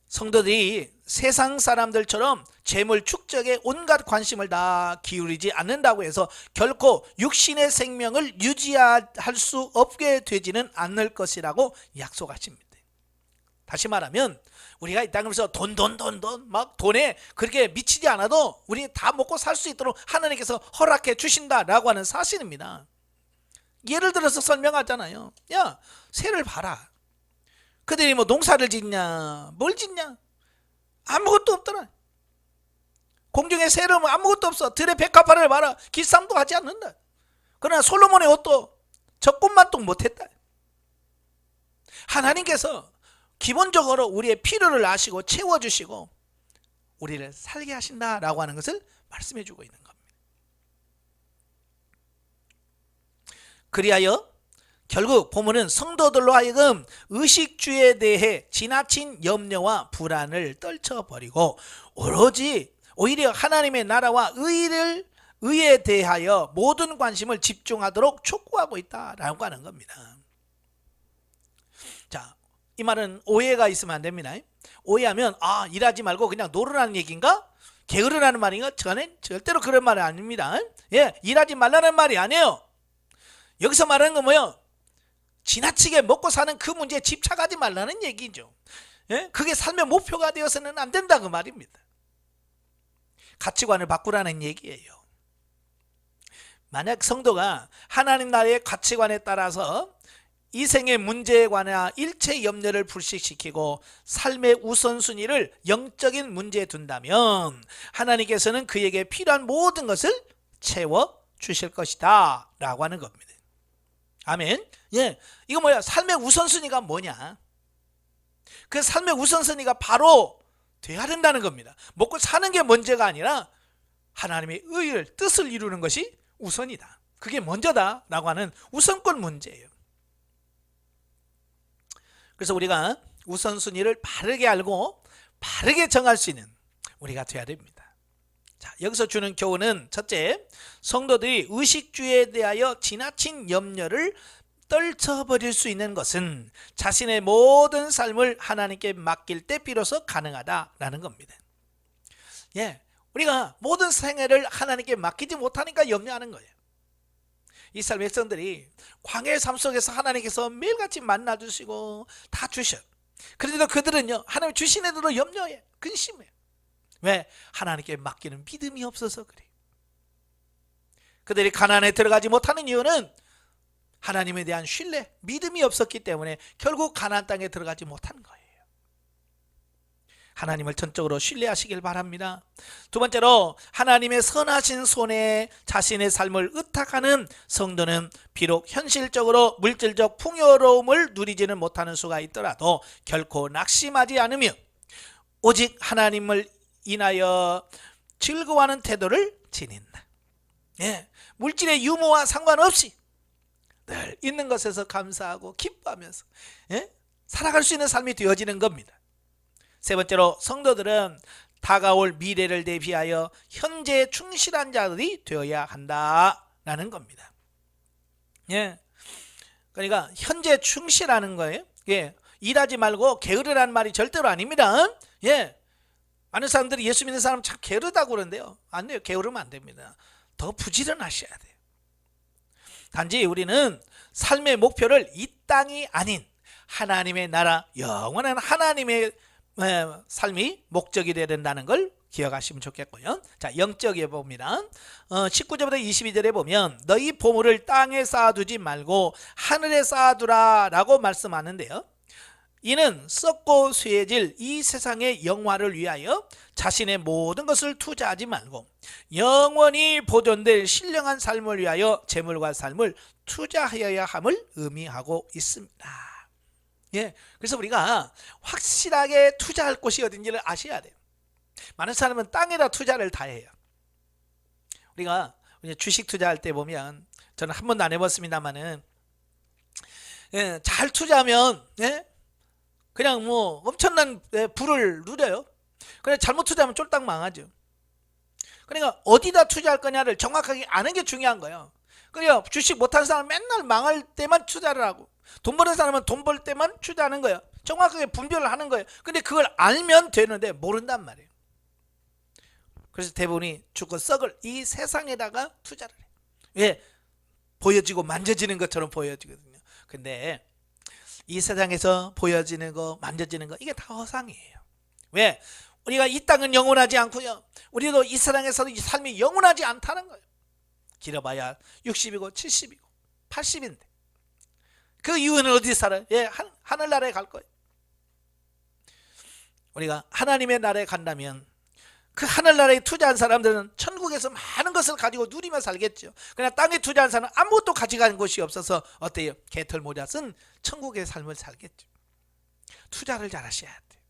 Speaker 1: 성도들이 세상 사람들처럼 재물 축적에 온갖 관심을 다 기울이지 않는다고 해서 결코 육신의 생명을 유지할 수 없게 되지는 않을 것이라고 약속하십니다. 다시 말하면 우리가 이 땅에서 돈 막 돈에 그렇게 미치지 않아도 우리 다 먹고 살 수 있도록 하나님께서 허락해 주신다라고 하는 사실입니다. 예를 들어서 설명하잖아요. 야, 새를 봐라. 그들이 뭐 농사를 짓냐 뭘 짓냐 아무것도 없더라. 공중에 새는 아무것도 없어. 들의 백합화를 봐라. 기쌈도 하지 않는다. 그러나 솔로몬의 옷도 적군만도 못했다. 하나님께서 기본적으로 우리의 필요를 아시고 채워주시고 우리를 살게 하신다라고 하는 것을 말씀해 주고 있는 겁니다. 그리하여 결국 보면은 성도들로 하여금 의식주에 대해 지나친 염려와 불안을 떨쳐버리고 오히려 하나님의 나라와 의에 대하여 모든 관심을 집중하도록 촉구하고 있다라고 하는 겁니다. 자, 이 말은 오해가 있으면 안 됩니다. 오해하면 일하지 말고 그냥 놀으라는 얘기인가? 게으르라는 말인가? 저는 절대로 그런 말은 아닙니다. 예, 일하지 말라는 말이 아니에요. 여기서 말하는 건 뭐예요? 지나치게 먹고 사는 그 문제에 집착하지 말라는 얘기죠. 예? 그게 삶의 목표가 되어서는 안 된다 그 말입니다. 가치관을 바꾸라는 얘기예요. 만약 성도가 하나님 나라의 가치관에 따라서 이 생의 문제에 관한 일체 염려를 불식시키고 삶의 우선순위를 영적인 문제에 둔다면 하나님께서는 그에게 필요한 모든 것을 채워주실 것이다 라고 하는 겁니다. 아멘. 예, 이거 뭐야? 삶의 우선순위가 뭐냐? 그 삶의 우선순위가 바로 돼야 된다는 겁니다. 먹고 사는 게 문제가 아니라 하나님의 의를 뜻을 이루는 것이 우선이다. 그게 먼저다 라고 하는 우선권 문제예요. 그래서 우리가 우선순위를 바르게 알고 바르게 정할 수 있는 우리가 돼야 됩니다. 자, 여기서 주는 교훈은 첫째, 성도들이 의식주에 대하여 지나친 염려를 떨쳐버릴 수 있는 것은 자신의 모든 삶을 하나님께 맡길 때 비로소 가능하다라는 겁니다. 예, 우리가 모든 생애를 하나님께 맡기지 못하니까 염려하는 거예요. 이스라엘 백성들이 광야의 삶 속에서 하나님께서 매일같이 만나주시고 다 주셔. 그런데도 그들은요, 하나님 주신 애들도 염려해, 근심해. 왜? 하나님께 맡기는 믿음이 없어서 그래. 그들이 가나안에 들어가지 못하는 이유는 하나님에 대한 신뢰, 믿음이 없었기 때문에 결국 가나안 땅에 들어가지 못한 거예요. 하나님을 전적으로 신뢰하시길 바랍니다. 두 번째로, 하나님의 선하신 손에 자신의 삶을 의탁하는 성도는 비록 현실적으로 물질적 풍요로움을 누리지는 못하는 수가 있더라도 결코 낙심하지 않으며 오직 하나님을 인하여 즐거워하는 태도를 지닌다. 예, 물질의 유무와 상관없이 늘 있는 것에서 감사하고 기뻐하면서 살아갈 수 있는 삶이 되어지는 겁니다. 세 번째로 성도들은 다가올 미래를 대비하여 현재에 충실한 자들이 되어야 한다라는 겁니다. 그러니까 현재 충실하는 거예요. 일하지 말고 게으르라는 말이 절대로 아닙니다. 많은 사람들이 예수 믿는 사람 참 게으르다고 그러는데요, 안 돼요. 게으르면 안 됩니다. 더 부지런하셔야 돼요. 단지 우리는 삶의 목표를 이 땅이 아닌 하나님의 나라, 영원한 하나님의 삶이 목적이 되어야 된다는 걸 기억하시면 좋겠고요. 자, 영적에 봅니다. 19절부터 22절에 보면 너희 보물을 땅에 쌓아두지 말고 하늘에 쌓아두라 라고 말씀하는데요, 이는 썩고 쇠해질 이 세상의 영화를 위하여 자신의 모든 것을 투자하지 말고 영원히 보존될 신령한 삶을 위하여 재물과 삶을 투자하여야 함을 의미하고 있습니다. 그래서 우리가 확실하게 투자할 곳이 어딘지를 아셔야 돼요. 많은 사람은 땅에다 투자를 다 해요. 우리가 주식 투자할 때 보면, 저는 한 번도 안 해봤습니다만은, 잘 투자하면 그냥 뭐 엄청난 부를 누려요. 그래, 잘못 투자하면 쫄딱 망하죠. 그러니까 어디다 투자할 거냐를 정확하게 아는 게 중요한 거예요. 그래요. 주식 못하는 사람은 맨날 망할 때만 투자를 하고, 돈 버는 사람은 돈 벌 때만 투자하는 거예요. 정확하게 분별을 하는 거예요. 근데 그걸 알면 되는데 모른단 말이에요. 그래서 대부분이 죽고 썩을 이 세상에다가 투자를 해요. 왜? 보여지고 만져지는 것처럼 보여지거든요. 근데 이 세상에서 보여지는 거, 만져지는 거, 이게 다 허상이에요. 왜? 우리가 이 땅은 영원하지 않고요, 우리도 이 세상에서는 이 삶이 영원하지 않다는 거예요. 길어봐야 60이고 70이고 80인데 그 이후에는 어디 살아요? 하늘나라에 갈 거예요. 우리가 하나님의 나라에 간다면 그 하늘나라에 투자한 사람들은 천국에서 많은 것을 가지고 누리며 살겠죠. 그러나 땅에 투자한 사람은 아무것도 가져간 것이 없어서 어때요? 개털 모자 쓴 천국의 삶을 살겠죠. 투자를 잘 하셔야 돼요.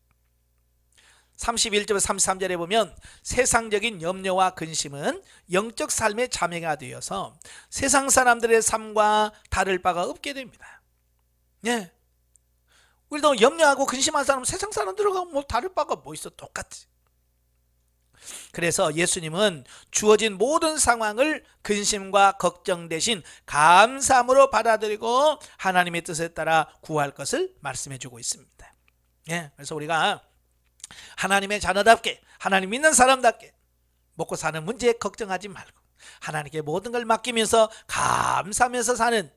Speaker 1: 31절 33절에 보면 세상적인 염려와 근심은 영적 삶의 자매가 되어서 세상 사람들의 삶과 다를 바가 없게 됩니다. 우리도 염려하고 근심한 사람은 세상 사람들하고 뭐 다를 바가 뭐 있어? 똑같지. 그래서 예수님은 주어진 모든 상황을 근심과 걱정 대신 감사함으로 받아들이고 하나님의 뜻에 따라 구할 것을 말씀해 주고 있습니다. 그래서 우리가 하나님의 자녀답게, 하나님 믿는 사람답게 먹고 사는 문제에 걱정하지 말고 하나님께 모든 걸 맡기면서 감사하면서 사는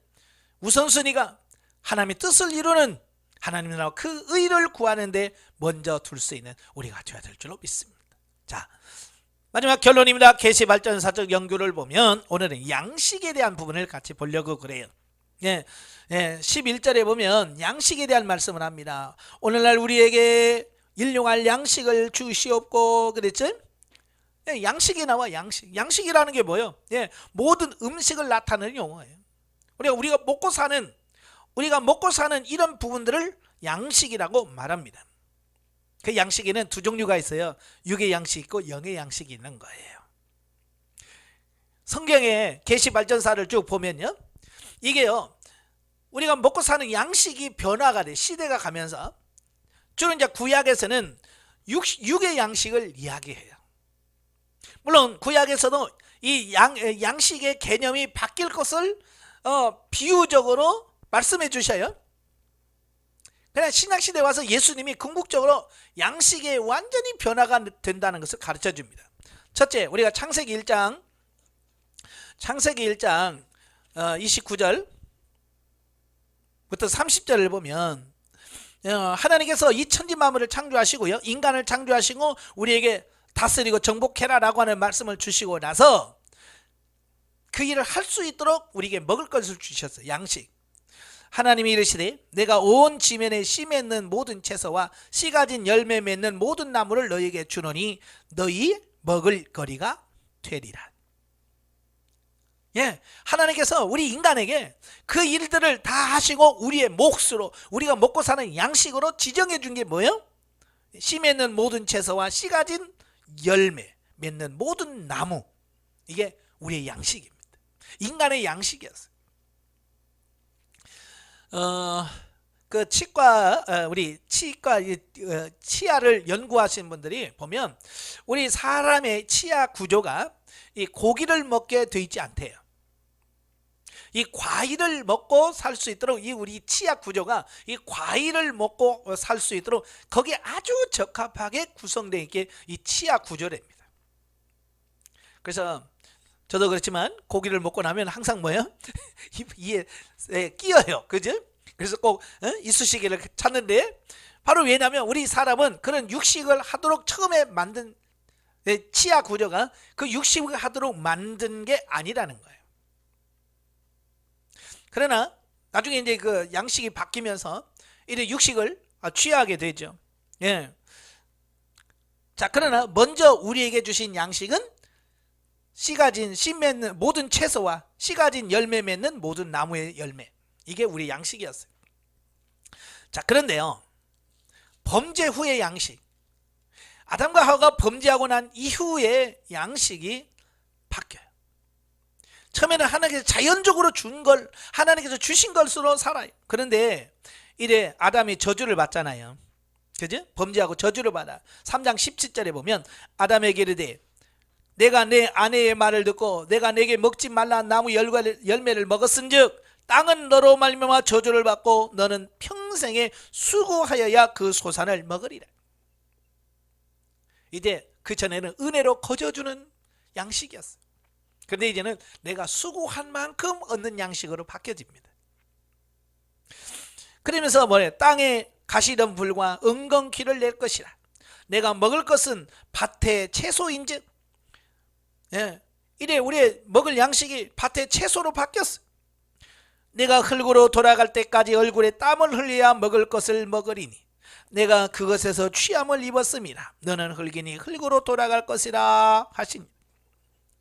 Speaker 1: 우선순위가 하나님의 뜻을 이루는 하나님의 나라, 그 의를 구하는 데 먼저 둘 수 있는 우리가 되어야 될 줄로 믿습니다. 자, 마지막 결론입니다. 계시발전사적 연구를 보면 오늘은 양식에 대한 부분을 같이 보려고 그래요. 11절에 보면 양식에 대한 말씀을 합니다. 오늘날 우리에게 일용할 양식을 주시옵고 그랬죠? 양식이 나와. 양식이라는 게 뭐예요? 모든 음식을 나타내는 용어예요. 우리가 먹고 사는 이런 부분들을 양식이라고 말합니다. 그 양식에는 두 종류가 있어요. 육의 양식이 있고 영의 양식이 있는 거예요. 성경의 계시발전사를 쭉 보면요, 이게요, 우리가 먹고 사는 양식이 변화가 돼. 시대가 가면서 주로 이제 구약에서는 육의 양식을 이야기해요. 물론 구약에서도 이 양식의 개념이 바뀔 것을 비유적으로 말씀해 주셔요. 그냥 신약시대에 와서 예수님이 궁극적으로 양식에 완전히 변화가 된다는 것을 가르쳐 줍니다. 첫째, 우리가 창세기 1장 29절부터 30절을 보면 하나님께서 이 천지 만물을 창조하시고요, 인간을 창조하시고 우리에게 다스리고 정복해라라고 하는 말씀을 주시고 나서 그 일을 할 수 있도록 우리에게 먹을 것을 주셨어요. 양식. 하나님이 이르시되 내가 온 지면에 씨 맺는 모든 채소와 씨 가진 열매 맺는 모든 나무를 너희에게 주노니 너희 먹을 거리가 되리라. 하나님께서 우리 인간에게 그 일들을 다 하시고 우리의 몫으로, 우리가 먹고 사는 양식으로 지정해 준 게 뭐예요? 씨 맺는 모든 채소와 씨 가진 열매 맺는 모든 나무. 이게 우리의 양식입니다. 인간의 양식이었어요. 그 치과 우리 치과 치아를 연구하시는 분들이 보면 우리 사람의 치아 구조가 이 고기를 먹게 돼 있지 않대요. 이 과일을 먹고 살 수 있도록 이 우리 치아 구조가 이 과일을 먹고 살 수 있도록 거기에 아주 적합하게 구성되어 있게 이 치아 구조랍니다. 그래서 저도 그렇지만 고기를 먹고 나면 항상 뭐예요? 이에 끼어요. 그죠? 그래서 꼭 이쑤시개를 찾는데 바로 왜냐하면 우리 사람은 그런 육식을 하도록 처음에 만든 치아 구조가 그 육식을 하도록 만든 게 아니라는 거예요. 그러나 나중에 이제 그 양식이 바뀌면서 이제 육식을 취하게 되죠. 예. 자, 그러나 먼저 우리에게 주신 양식은 씨가 진 씨 맺는 모든 채소와 씨가 진 열매 맺는 모든 나무의 열매. 이게 우리 양식이었어요. 자, 그런데요. 범죄 후의 양식. 아담과 하와가 범죄하고 난 이후의 양식이 바뀌어요. 처음에는 하나님께서 자연적으로 준 걸, 하나님께서 주신 것으로 살아요. 그런데 이래 아담이 저주를 받잖아요. 그죠? 범죄하고 저주를 받아. 3장 17절에 보면 아담에게 이르되 내가 내 아내의 말을 듣고 내가 내게 먹지 말라 나무 열매를 먹었은즉 땅은 너로 말미암아 저주를 받고 너는 평생에 수고하여야 그 소산을 먹으리라. 이제 그 전에는 은혜로 거저주는 양식이었어요. 그런데 이제는 내가 수고한 만큼 얻는 양식으로 바뀌어집니다. 그러면서 뭐래? 땅에 가시덤불과 은건키를 낼 것이라. 내가 먹을 것은 밭의 채소인즉. 예, 이래 우리의 먹을 양식이 밭의 채소로 바뀌었어. 내가 흙으로 돌아갈 때까지 얼굴에 땀을 흘려야 먹을 것을 먹으리니 내가 그것에서 취함을 입었습니다. 너는 흙이니 흙으로 돌아갈 것이라 하시니.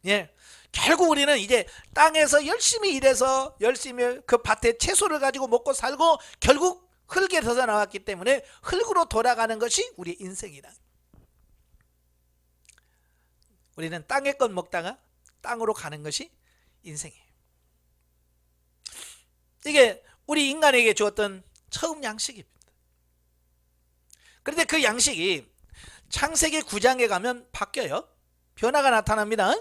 Speaker 1: 예, 결국 우리는 이제 땅에서 열심히 일해서 열심히 그 밭의 채소를 가지고 먹고 살고 결국 흙에서 나왔기 때문에 흙으로 돌아가는 것이 우리 인생이다. 우리는 땅의 것 먹다가 땅으로 가는 것이 인생이에요. 이게 우리 인간에게 주었던 처음 양식입니다. 그런데 그 양식이 창세기 9장에 가면 바뀌어요. 변화가 나타납니다.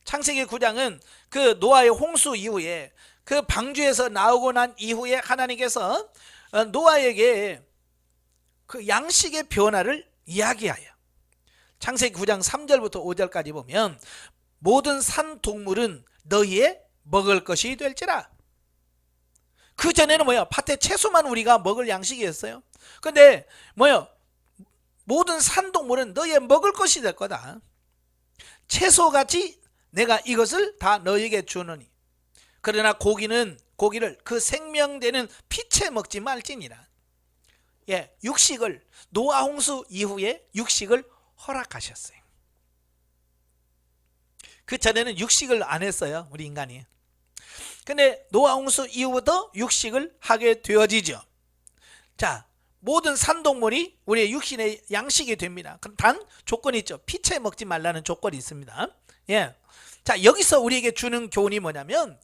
Speaker 1: 창세기 9장은 그 노아의 홍수 이후에 그 방주에서 나오고 난 이후에 하나님께서 노아에게 그 양식의 변화를 이야기하여 창세기 9장 3절부터 5절까지 보면 모든 산 동물은 너희의 먹을 것이 될지라. 그 전에는 뭐야? 밭의 채소만 우리가 먹을 양식이었어요. 근데 뭐야? 모든 산 동물은 너희의 먹을 것이 될 거다. 채소같이 내가 이것을 다 너희에게 주노니. 그러나 고기를 그 생명되는 피채 먹지 말지니라. 예, 육식을 노아 홍수 이후에 육식을 허락하셨어요. 그 전에는 육식을 안 했어요, 우리 인간이. 근데 노아 홍수 이후부터 육식을 하게 되어지죠. 자, 모든 산동물이 우리의 육신의 양식이 됩니다. 단 조건이 있죠. 피채 먹지 말라는 조건이 있습니다. 예. 자, 여기서 우리에게 주는 교훈이 뭐냐면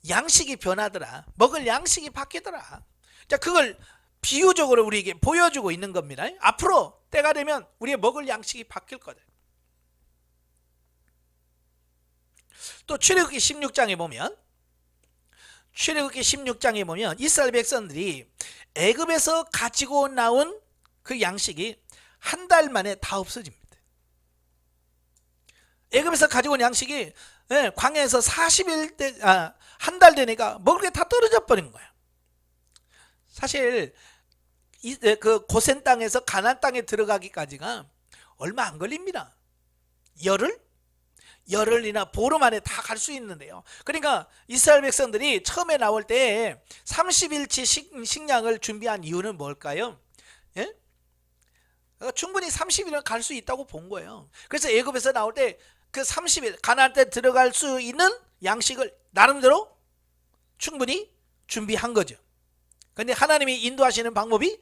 Speaker 1: 양식이 변하더라. 먹을 양식이 바뀌더라. 자, 그걸 비유적으로 우리에게 보여주고 있는 겁니다. 앞으로 때가 되면 우리의 먹을 양식이 바뀔 거다. 또 출애굽기 16장에 보면 이스라엘 백성들이 애굽에서 가지고 나온 그 양식이 한 달 만에 다 없어집니다. 애굽에서 가지고 온 양식이 광야에서 40일 한 달 되니까 먹을 게 다 떨어져 버린 거예요. 사실 그 고센 땅에서 가나안 땅에 들어가기까지가 얼마 안 걸립니다. 열흘이나 보름 안에 다 갈 수 있는데요. 그러니까 이스라엘 백성들이 처음에 나올 때 30일치 식량을 준비한 이유는 뭘까요? 예? 충분히 30일은 갈 수 있다고 본 거예요. 그래서 애굽에서 나올 때 그 30일 가나안 때 들어갈 수 있는 양식을 나름대로 충분히 준비한 거죠. 그런데 하나님이 인도하시는 방법이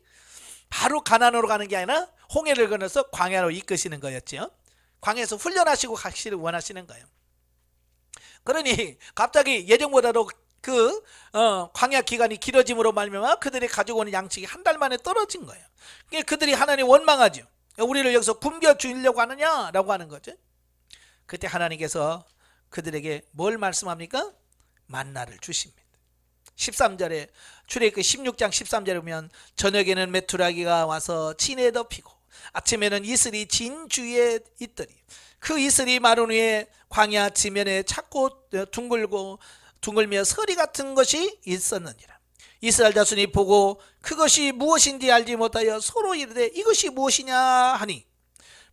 Speaker 1: 바로 가나안으로 가는 게 아니라 홍해를 건너서 광야로 이끄시는 거였죠. 광야에서 훈련하시고 가시를 원하시는 거예요. 그러니 갑자기 예정보다도 광야 기간이 길어짐으로 말미암아 그들이 가지고 오는 양식이 한 달 만에 떨어진 거예요. 그러니까 그들이 하나님 원망하죠. 우리를 여기서 굶겨 주려고 하느냐라고 하는 거죠. 그때 하나님께서 그들에게 뭘 말씀합니까? 만나를 주십니다. 13절에 출애굽기 16장 13절에 보면 저녁에는 메투라기가 와서 진에 덮이고 아침에는 이슬이 진 주위에 있더니 그 이슬이 마른 위에 광야 지면에 작고 둥글며 서리 같은 것이 있었느니라. 이스라엘 자손이 보고 그것이 무엇인지 알지 못하여 서로 이르되 이것이 무엇이냐 하니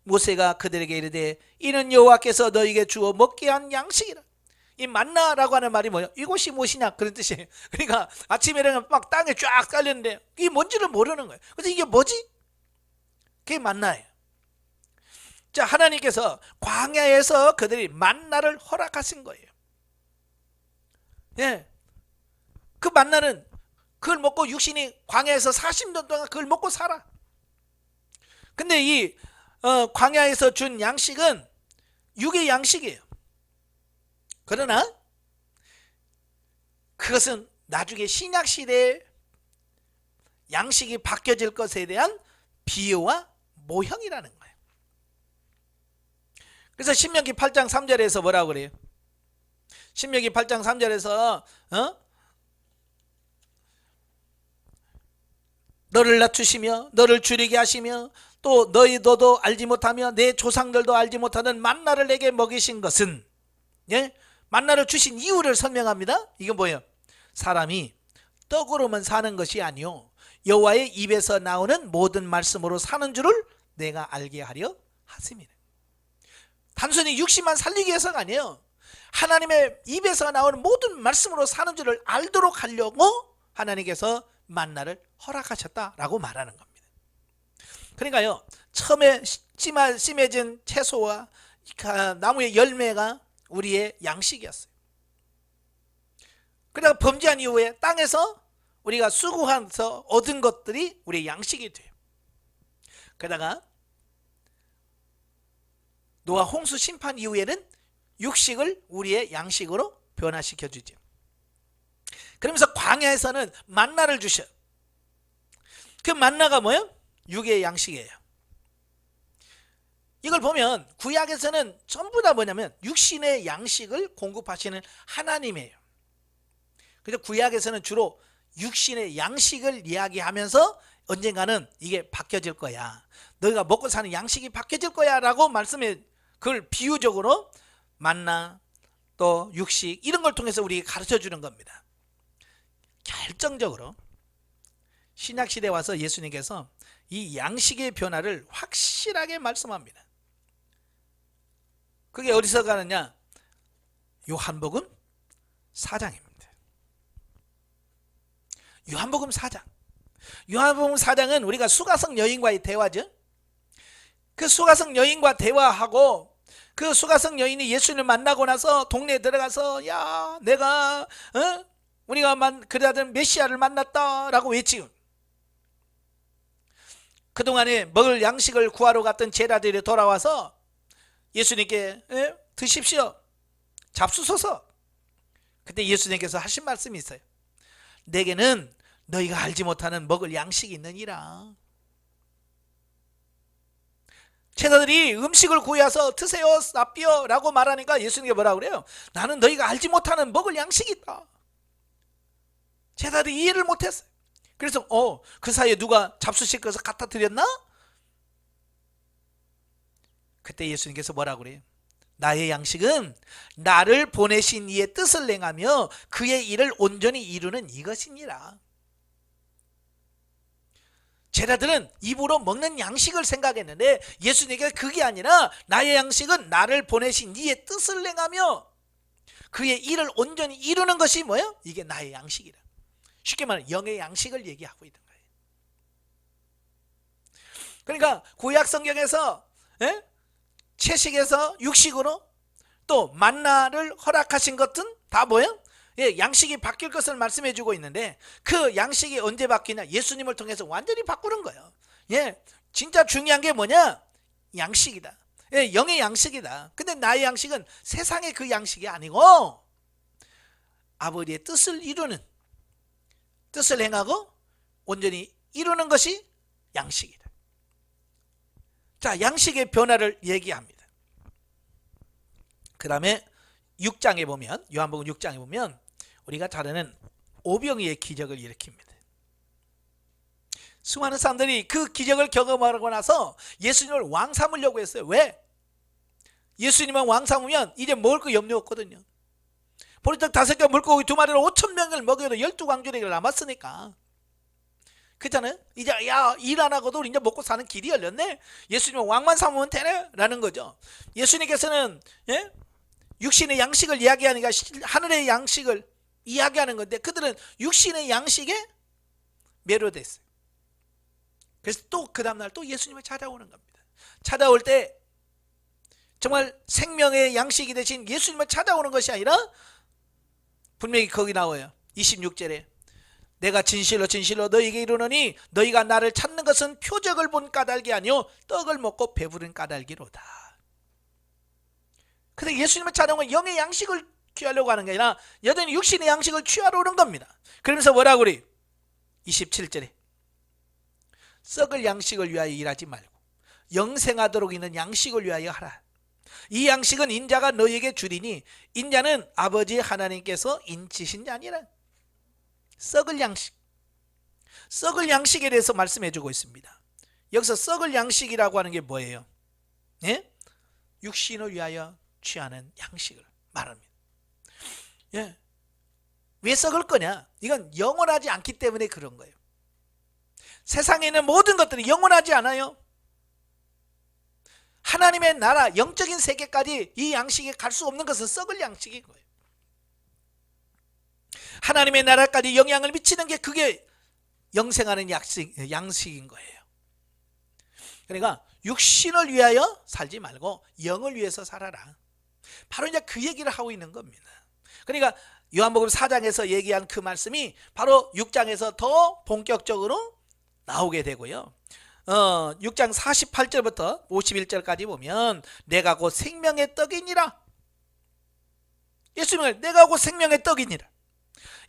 Speaker 1: 모세가 그들에게 이르되 이는 여호와께서 너희에게 주어 먹게 한 양식이라. 이 만나라고 하는 말이 뭐예요? 이것이 무엇이냐 그런 뜻이에요. 그러니까 아침에는 막 땅에 쫙 깔렸는데 이게 뭔지를 모르는 거예요. 그래서 이게 뭐지? 그게 만나예요. 자, 하나님께서 광야에서 그들이 만나를 허락하신 거예요. 예, 그 만나는 그걸 먹고 육신이 광야에서 40년 동안 그걸 먹고 살아. 근데 이 광야에서 준 양식은 육의 양식이에요. 그러나 그것은 나중에 신약시대에 양식이 바뀌어질 것에 대한 비유와 모형이라는 거예요. 그래서 신명기 8장 3절에서 뭐라고 그래요? 신명기 8장 3절에서 너를 낮추시며 너를 줄이게 하시며 또 너도 알지 못하며 내 조상들도 알지 못하는 만나를 내게 먹이신 것은, 예? 만나를 주신 이유를 설명합니다. 이게 뭐예요? 사람이 떡으로만 사는 것이 아니요 여호와의 입에서 나오는 모든 말씀으로 사는 줄을 내가 알게 하려 하심이라. 단순히 육신만 살리기 위해서가 아니에요. 하나님의 입에서 나오는 모든 말씀으로 사는 줄을 알도록 하려고 하나님께서 만나를 허락하셨다라고 말하는 겁니다. 그러니까요, 처음에 심해진 채소와 나무의 열매가 우리의 양식이었어요. 그러다 범죄한 이후에 땅에서 우리가 수고해서 얻은 것들이 우리의 양식이 돼요. 그러다가 노아 홍수 심판 이후에는 육식을 우리의 양식으로 변화시켜 주죠. 그러면서 광야에서는 만나를 주셔요. 그 만나가 뭐예요? 육의 양식이에요. 이걸 보면 구약에서는 전부 다 뭐냐면 육신의 양식을 공급하시는 하나님이에요. 그래서 구약에서는 주로 육신의 양식을 이야기하면서 언젠가는 이게 바뀌어질 거야, 너희가 먹고 사는 양식이 바뀌어질 거야 라고 말씀해, 그걸 비유적으로 만나 또 육식 이런 걸 통해서 우리에게 가르쳐 주는 겁니다. 결정적으로 신약시대에 와서 예수님께서 이 양식의 변화를 확실하게 말씀합니다. 그게 어디서 가느냐? 요한복음 4장입니다. 요한복음 4장. 요한복음 4장은 우리가 수가성 여인과의 대화죠. 그 수가성 여인과 대화하고 그 수가성 여인이 예수님을 만나고 나서 동네에 들어가서 야 내가 우리가 그러던 메시아를 만났다라고 외치고, 그동안에 먹을 양식을 구하러 갔던 제자들이 돌아와서 예수님께 드십시오, 잡수소서. 그때 예수님께서 하신 말씀이 있어요. 내게는 너희가 알지 못하는 먹을 양식이 있느니라. 제자들이 음식을 구해서 드세요 납비요 라고 말하니까 예수님이 뭐라고 그래요? 나는 너희가 알지 못하는 먹을 양식이 있다. 제자들이 이해를 못했어요. 그래서 그 사이에 누가 잡수실 것을 갖다 드렸나? 그때 예수님께서 뭐라고 그래요? 나의 양식은 나를 보내신 이의 뜻을 행하며 그의 일을 온전히 이루는 이것이니라. 제자들은 입으로 먹는 양식을 생각했는데 예수님께서 그게 아니라 나의 양식은 나를 보내신 이의 뜻을 행하며 그의 일을 온전히 이루는 것이 뭐예요? 이게 나의 양식이라. 쉽게 말하면 영의 양식을 얘기하고 있는 거예요. 그러니까 구약 성경에서 채식에서 육식으로 또 만나를 허락하신 것은 다 뭐예요? 양식이 바뀔 것을 말씀해 주고 있는데 그 양식이 언제 바뀌냐? 예수님을 통해서 완전히 바꾸는 거예요. 진짜 중요한 게 뭐냐? 양식이다. 영의 양식이다. 근데 나의 양식은 세상의 그 양식이 아니고 아버지의 뜻을 이루는, 뜻을 행하고 온전히 이루는 것이 양식이다. 자, 양식의 변화를 얘기합니다. 그 다음에 6장에 보면, 요한복음 6장에 보면 우리가 잘 아는 오병이의 기적을 일으킵니다. 수많은 사람들이 그 기적을 경험하고 나서 예수님을 왕 삼으려고 했어요. 왜? 예수님은 왕 삼으면 이제 먹을 거 염려 없거든요. 보리떡 5개 물고기 2마리로 5,000명을 먹여도 12광주리가 남았으니까. 그렇잖아요. 이제 야, 일 안 하고도 이제 먹고 사는 길이 열렸네. 예수님은 왕만 삼으면 되네 라는 거죠. 예수님께서는 육신의 양식을 이야기하니까 하늘의 양식을 이야기하는 건데, 그들은 육신의 양식에 매료됐어요. 그래서 또 그 다음날 또 예수님을 찾아오는 겁니다. 찾아올 때 정말 생명의 양식이 되신 예수님을 찾아오는 것이 아니라, 분명히 거기 나와요. 26절에 내가 진실로 진실로 너희에게 이르노니 너희가 나를 찾는 것은 표적을 본 까닭이 아니요 떡을 먹고 배부른 까닭이로다. 근데 예수님을 찾아오면 영의 양식을 취하려고 하는 게 아니라 여전히 육신의 양식을 취하러 오는 겁니다. 그러면서 뭐라고 그래? 27절에 썩을 양식을 위하여 일하지 말고 영생하도록 있는 양식을 위하여 하라. 이 양식은 인자가 너희에게 주리니 인자는 아버지 하나님께서 인치신 자니라. 썩을 양식, 썩을 양식에 대해서 말씀해 주고 있습니다. 여기서 썩을 양식이라고 하는 게 뭐예요? 예? 육신을 위하여 취하는 양식을 말합니다. 예. 왜 썩을 거냐? 이건 영원하지 않기 때문에 그런 거예요. 세상에 있는 모든 것들이 영원하지 않아요. 하나님의 나라, 영적인 세계까지 이 양식에 갈 수 없는 것은 썩을 양식인 거예요. 하나님의 나라까지 영향을 미치는 게 그게 영생하는 양식인 거예요. 그러니까 육신을 위하여 살지 말고 영을 위해서 살아라. 바로 이제 그 얘기를 하고 있는 겁니다. 그러니까 요한복음 4장에서 얘기한 그 말씀이 바로 6장에서 더 본격적으로 나오게 되고요. 6장 48절부터 51절까지 보면 내가 곧 생명의 떡이니라. 예수님은 내가 곧 생명의 떡이니라.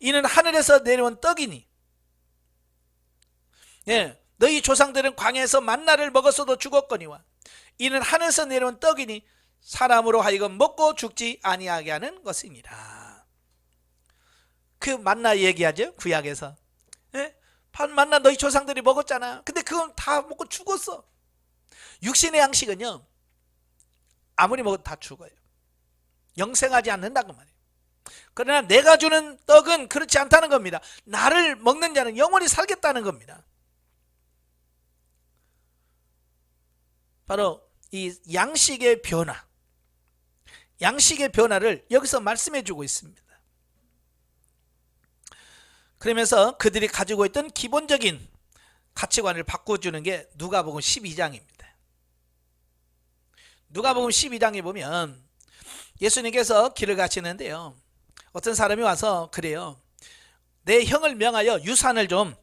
Speaker 1: 이는 하늘에서 내려온 떡이니. 예, 너희 조상들은 광야에서 만나를 먹었어도 죽었거니와 이는 하늘에서 내려온 떡이니 사람으로 하여금 먹고 죽지 아니하게 하는 것이니라. 그 만나 얘기하죠, 구약에서. 예? 만나 너희 조상들이 먹었잖아. 근데 그건 다 먹고 죽었어. 육신의 양식은요, 아무리 먹어도 다 죽어요. 영생하지 않는다고 말이에요. 그러나 내가 주는 떡은 그렇지 않다는 겁니다. 나를 먹는 자는 영원히 살겠다는 겁니다. 바로 이 양식의 변화, 양식의 변화를 여기서 말씀해 주고 있습니다. 그러면서 그들이 가지고 있던 기본적인 가치관을 바꿔주는 게 누가복음 12장입니다. 누가복음 12장에 보면 예수님께서 길을 가시는데요, 어떤 사람이 와서 그래요. 내 형을 명하여 유산을 좀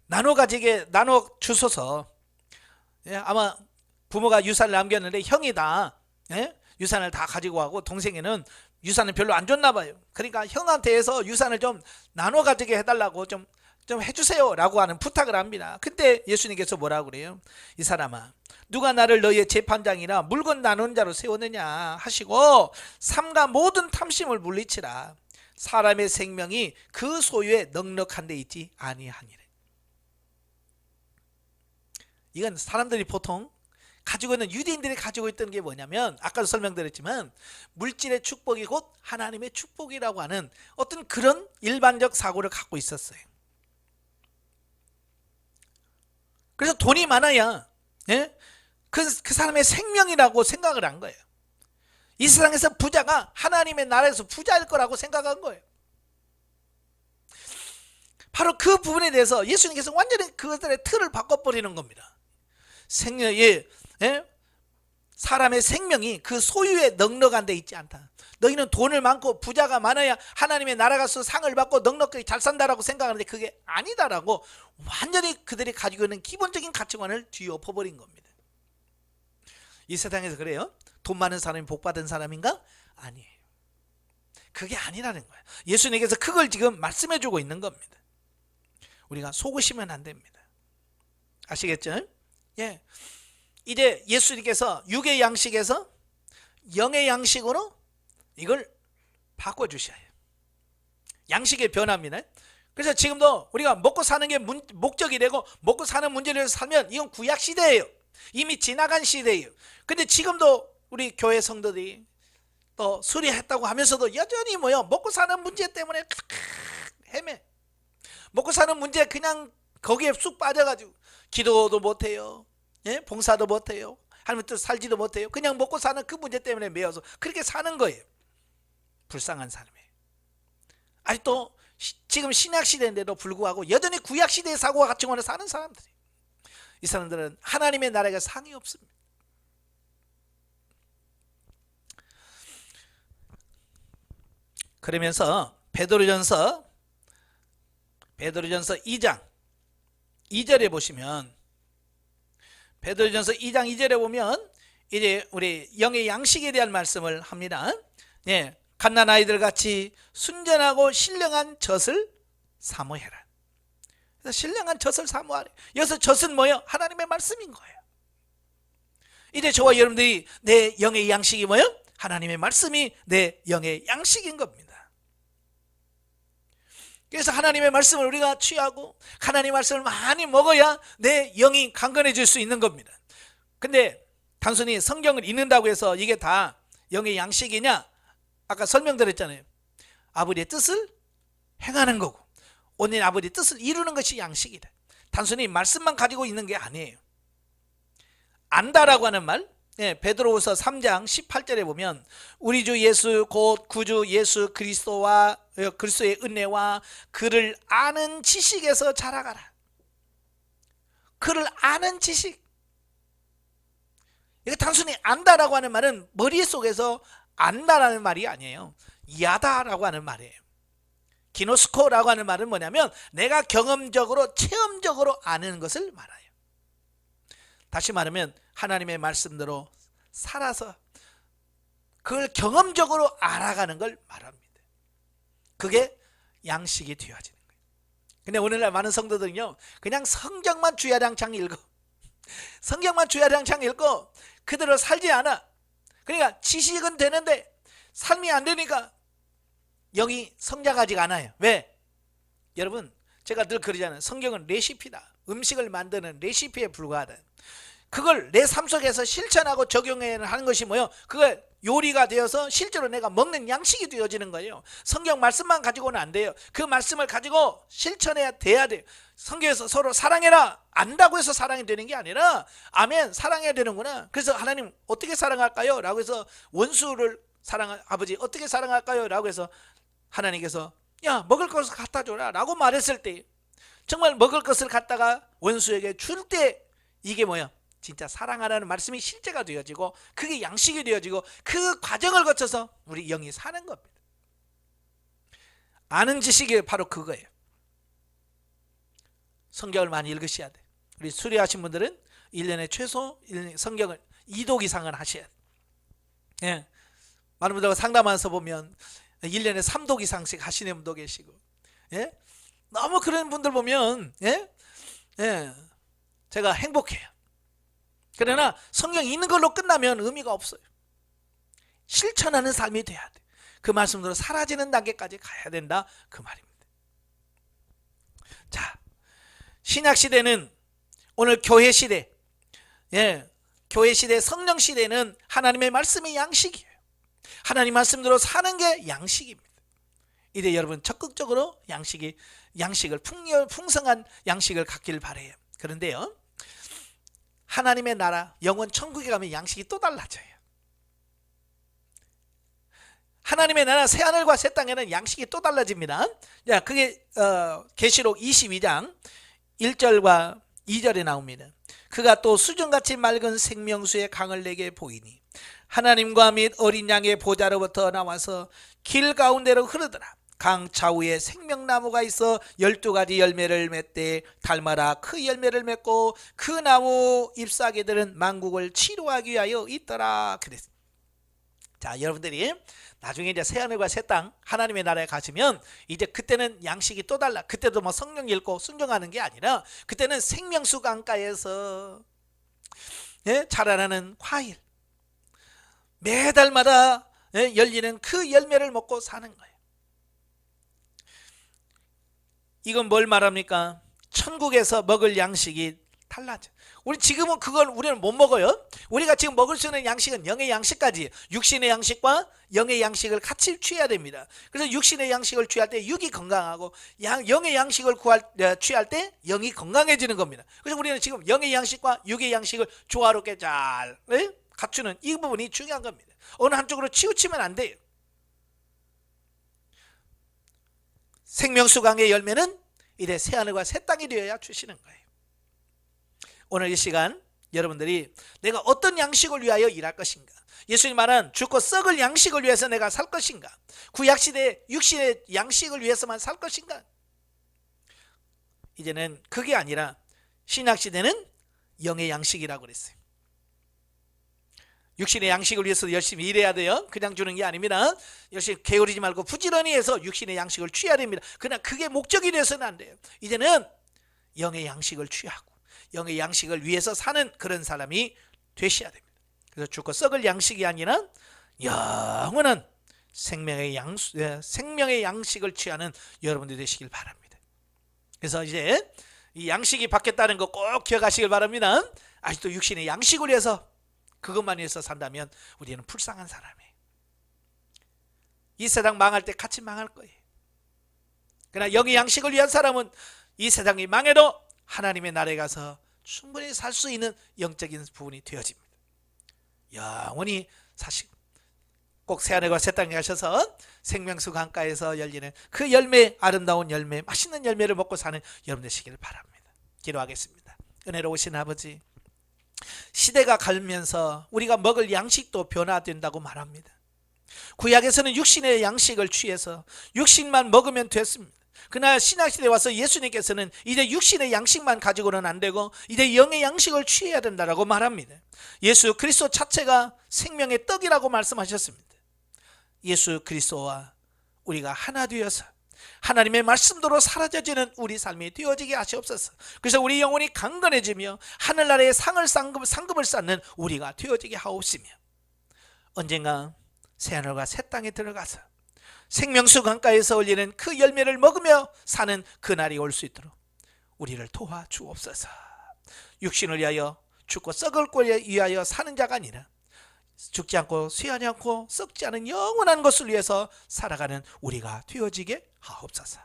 Speaker 1: 나눠 주소서. 아마 부모가 유산을 남겼는데 형이 다 유산을 다 가지고 가고 동생에는 유산을 별로 안 줬나 봐요. 그러니까 형한테 해서 유산을 좀 나눠 가지게 해달라고 좀 해주세요 라고 하는 부탁을 합니다. 근데 예수님께서 뭐라고 그래요? 이 사람아, 누가 나를 너희의 재판장이나 물건 나누는 자로 세웠느냐 하시고 삼가 모든 탐심을 물리치라. 사람의 생명이 그 소유에 넉넉한 데 있지 아니하니라. 이건 사람들이 보통 가지고 있는, 유대인들이 가지고 있던 게 뭐냐면, 아까도 설명드렸지만 물질의 축복이 곧 하나님의 축복이라고 하는 어떤 그런 일반적 사고를 갖고 있었어요. 그래서 돈이 많아야 그 사람의 생명이라고 생각을 한 거예요. 이 세상에서 부자가 하나님의 나라에서 부자일 거라고 생각한 거예요. 바로 그 부분에 대해서 예수님께서 완전히 그들의 틀을 바꿔버리는 겁니다. 사람의 생명이 그 소유에 넉넉한 데 있지 않다. 너희는 돈을 많고 부자가 많아야 하나님의 나라 가서 상을 받고 넉넉하게 잘 산다라고 생각하는데 그게 아니다라고 완전히 그들이 가지고 있는 기본적인 가치관을 뒤엎어버린 겁니다. 이 세상에서 그래요? 돈 많은 사람이 복 받은 사람인가? 아니에요. 그게 아니라는 거예요. 예수님께서 그걸 지금 말씀해 주고 있는 겁니다. 우리가 속으시면 안 됩니다. 아시겠죠? 예. 이제 예수님께서 육의 양식에서 영의 양식으로 이걸 바꿔주셔야 해요. 양식의 변화입니다. 그래서 지금도 우리가 먹고 사는 게 목적이 되고 먹고 사는 문제를 살면 이건 구약 시대예요. 이미 지나간 시대예요. 근데 지금도 우리 교회 성도들이 또 수리했다고 하면서도 여전히 먹고 사는 문제 때문에 헤매. 먹고 사는 문제 그냥 거기에 쑥 빠져가지고 기도도 못해요. 예? 봉사도 못해요. 하나님 뜻 살지도 못해요. 그냥 먹고 사는 그 문제 때문에 매여서 그렇게 사는 거예요. 불쌍한 사람이에요. 아직도 지금 신약 시대인데도 불구하고 여전히 구약 시대의 사고와 가치관을 사는 사람들이, 이 사람들은 하나님의 나라가 상이 없습니다. 그러면서 베드로전서 2장 2절에 보시면, 베드로전서 2장 2절에 보면 이제 우리 영의 양식에 대한 말씀을 합니다. 예, 갓난 아이들 같이 순전하고 신령한 젖을 사모해라. 그래서 신령한 젖을 사모하래. 여기서 젖은 뭐예요? 하나님의 말씀인 거예요. 이제 저와 여러분들이 내 영의 양식이 뭐예요? 하나님의 말씀이 내 영의 양식인 겁니다. 그래서 하나님의 말씀을 우리가 취하고 하나님의 말씀을 많이 먹어야 내 영이 강건해질 수 있는 겁니다. 근데 단순히 성경을 읽는다고 해서 이게 다 영의 양식이냐? 아까 설명드렸잖아요. 아버지의 뜻을 행하는 거고 오늘 아버지의 뜻을 이루는 것이 양식이다. 단순히 말씀만 가지고 있는 게 아니에요. 안다라고 하는 말, 베드로후서 3장 18절에 보면 우리 주 예수 곧 구주 예수 그리스도와 그리스도의 은혜와 그를 아는 지식에서 자라가라. 그를 아는 지식. 이거 단순히 안다라고 하는 말은 머릿속에서 안다라는 말이 아니에요. 야다라고 하는 말이에요. 기노스코라고 하는 말은 뭐냐면 내가 경험적으로 체험적으로 아는 것을 말해요. 다시 말하면 하나님의 말씀대로 살아서 그걸 경험적으로 알아가는 걸 말합니다. 그게 양식이 되어지는 거예요. 근데 오늘날 많은 성도들은요, 그냥 성경만 주야장창 읽어. 성경만 주야장창 읽고 그대로 살지 않아. 그러니까 지식은 되는데 삶이 안 되니까 영이 성장하지 않아요. 왜? 여러분, 제가 늘 그러잖아요. 성경은 레시피다. 음식을 만드는 레시피에 불과하다. 그걸 내 삶 속에서 실천하고 적용하는 것이 뭐예요? 그걸 요리가 되어서 실제로 내가 먹는 양식이 되어지는 거예요. 성경 말씀만 가지고는 안 돼요. 그 말씀을 가지고 실천해야 돼야 돼요. 성경에서 서로 사랑해라 안다고 해서 사랑이 되는 게 아니라 아멘 사랑해야 되는구나. 그래서 하나님 어떻게 사랑할까요? 라고 해서 원수를 아버지 어떻게 사랑할까요? 라고 해서 하나님께서 야 먹을 것을 갖다 줘라 라고 말했을 때 정말 먹을 것을 갖다가 원수에게 줄 때 이게 뭐야? 진짜 사랑하라는 말씀이 실제가 되어지고 그게 양식이 되어지고 그 과정을 거쳐서 우리 영이 사는 겁니다. 아는 지식이 바로 그거예요. 성경을 많이 읽으셔야 돼요. 우리 수료하신 분들은 1년에 최소 성경을 2독 이상은 하셔야 돼요. 예. 많은 분들과 상담하면서 보면 1년에 3독 이상씩 하시는 분도 계시고, 예? 너무 그런 분들 보면, 예? 예. 제가 행복해요. 그러나 성경 읽는 걸로 끝나면 의미가 없어요. 실천하는 삶이 돼야 돼. 그 말씀대로 사라지는 단계까지 가야 된다. 그 말입니다. 자, 신약 시대는 오늘 교회 시대, 교회 시대, 성령 시대는 하나님의 말씀이 양식이에요. 하나님 말씀대로 사는 게 양식입니다. 이제 여러분 적극적으로 양식을 풍성한 양식을 갖기를 바라요. 그런데요, 하나님의 나라, 영원 천국에 가면 양식이 또 달라져요. 하나님의 나라 새하늘과 새 땅에는 양식이 또 달라집니다. 자, 그게 계시록 22장 1절과 2절에 나옵니다. 그가 또 수정같이 맑은 생명수의 강을 내게 보이니 하나님과 및 어린 양의 보좌로부터 나와서 길 가운데로 흐르더라. 강 좌우에 생명나무가 있어 12가지 열매를 맺되 달마다 그 열매를 맺고 그 나무 잎사귀들은 만국을 치료하기 위하여 있더라. 그랬습니다. 자, 여러분들이 나중에 이제 새하늘과 새 땅 하나님의 나라에 가시면 이제 그때는 양식이 또 달라. 그때도 뭐 성령 읽고 순종하는 게 아니라 그때는 생명수 강가에서 자라나는 과일, 매달마다 열리는 그 열매를 먹고 사는 거예요. 이건 뭘 말합니까? 천국에서 먹을 양식이 달라져. 우리 지금은 그걸 우리는 못 먹어요. 우리가 지금 먹을 수 있는 양식은 영의 양식까지, 육신의 양식과 영의 양식을 같이 취해야 됩니다. 그래서 육신의 양식을 취할 때 육이 건강하고 영의 양식을 취할 때 영이 건강해지는 겁니다. 그래서 우리는 지금 영의 양식과 육의 양식을 조화롭게 잘 갖추는 이 부분이 중요한 겁니다. 어느 한쪽으로 치우치면 안 돼요. 생명수 강의 열매는 이제 새하늘과 새 땅이 되어야 주시는 거예요. 오늘 이 시간 여러분들이 내가 어떤 양식을 위하여 일할 것인가, 예수님 말한 죽고 썩을 양식을 위해서 내가 살 것인가, 구약시대 육신의 양식을 위해서만 살 것인가. 이제는 그게 아니라 신약시대는 영의 양식이라고 그랬어요. 육신의 양식을 위해서 열심히 일해야 돼요. 그냥 주는 게 아닙니다. 열심히 게으르지 말고 부지런히 해서 육신의 양식을 취해야 됩니다. 그러나 그게 목적이 돼서는 안 돼요. 이제는 영의 양식을 취하고 영의 양식을 위해서 사는 그런 사람이 되셔야 됩니다. 그래서 죽고 썩을 양식이 아니라 영원한 생명의 양식을 취하는 여러분들이 되시길 바랍니다. 그래서 이제 이 양식이 바뀌었다는 거 꼭 기억하시길 바랍니다. 아직도 육신의 양식을 위해서 그것만 위해서 산다면 우리는 불쌍한 사람이에요. 이 세상 망할 때 같이 망할 거예요. 그러나 영의 양식을 위한 사람은 이 세상이 망해도 하나님의 나라에 가서 충분히 살 수 있는 영적인 부분이 되어집니다. 영원히 사시고 꼭 새하늘과 새 땅에 가셔서 생명수 강가에서 열리는 그 열매, 아름다운 열매, 맛있는 열매를 먹고 사는 여러분 되시기를 바랍니다. 기도하겠습니다. 은혜로우신 아버지, 시대가 가면서 우리가 먹을 양식도 변화된다고 말합니다. 구약에서는 육신의 양식을 취해서 육식만 먹으면 됐습니다. 그러나 신약시대에 와서 예수님께서는 이제 육신의 양식만 가지고는 안 되고 이제 영의 양식을 취해야 된다고 말합니다. 예수 그리스도 자체가 생명의 떡이라고 말씀하셨습니다. 예수 그리스도와 우리가 하나 되어서 하나님의 말씀대로 사라져지는 우리 삶이 되어지게 하시옵소서. 그래서 우리 영혼이 강건해지며 하늘나라의 상급을 쌓는 우리가 되어지게 하옵시며 언젠가 새하늘과 새 땅에 들어가서 생명수 강가에서 올리는 그 열매를 먹으며 사는 그날이 올 수 있도록 우리를 도와주옵소서. 육신을 위하여 죽고 썩을 꼴에 위하여 사는 자가 아니라 죽지 않고 쇠하지 않고 썩지 않은 영원한 것을 위해서 살아가는 우리가 되어지게 하옵소서.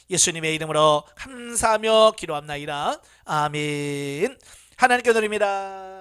Speaker 1: 예수님의 이름으로 감사하며 기도합나이다. 아멘. 하나님께 드립니다.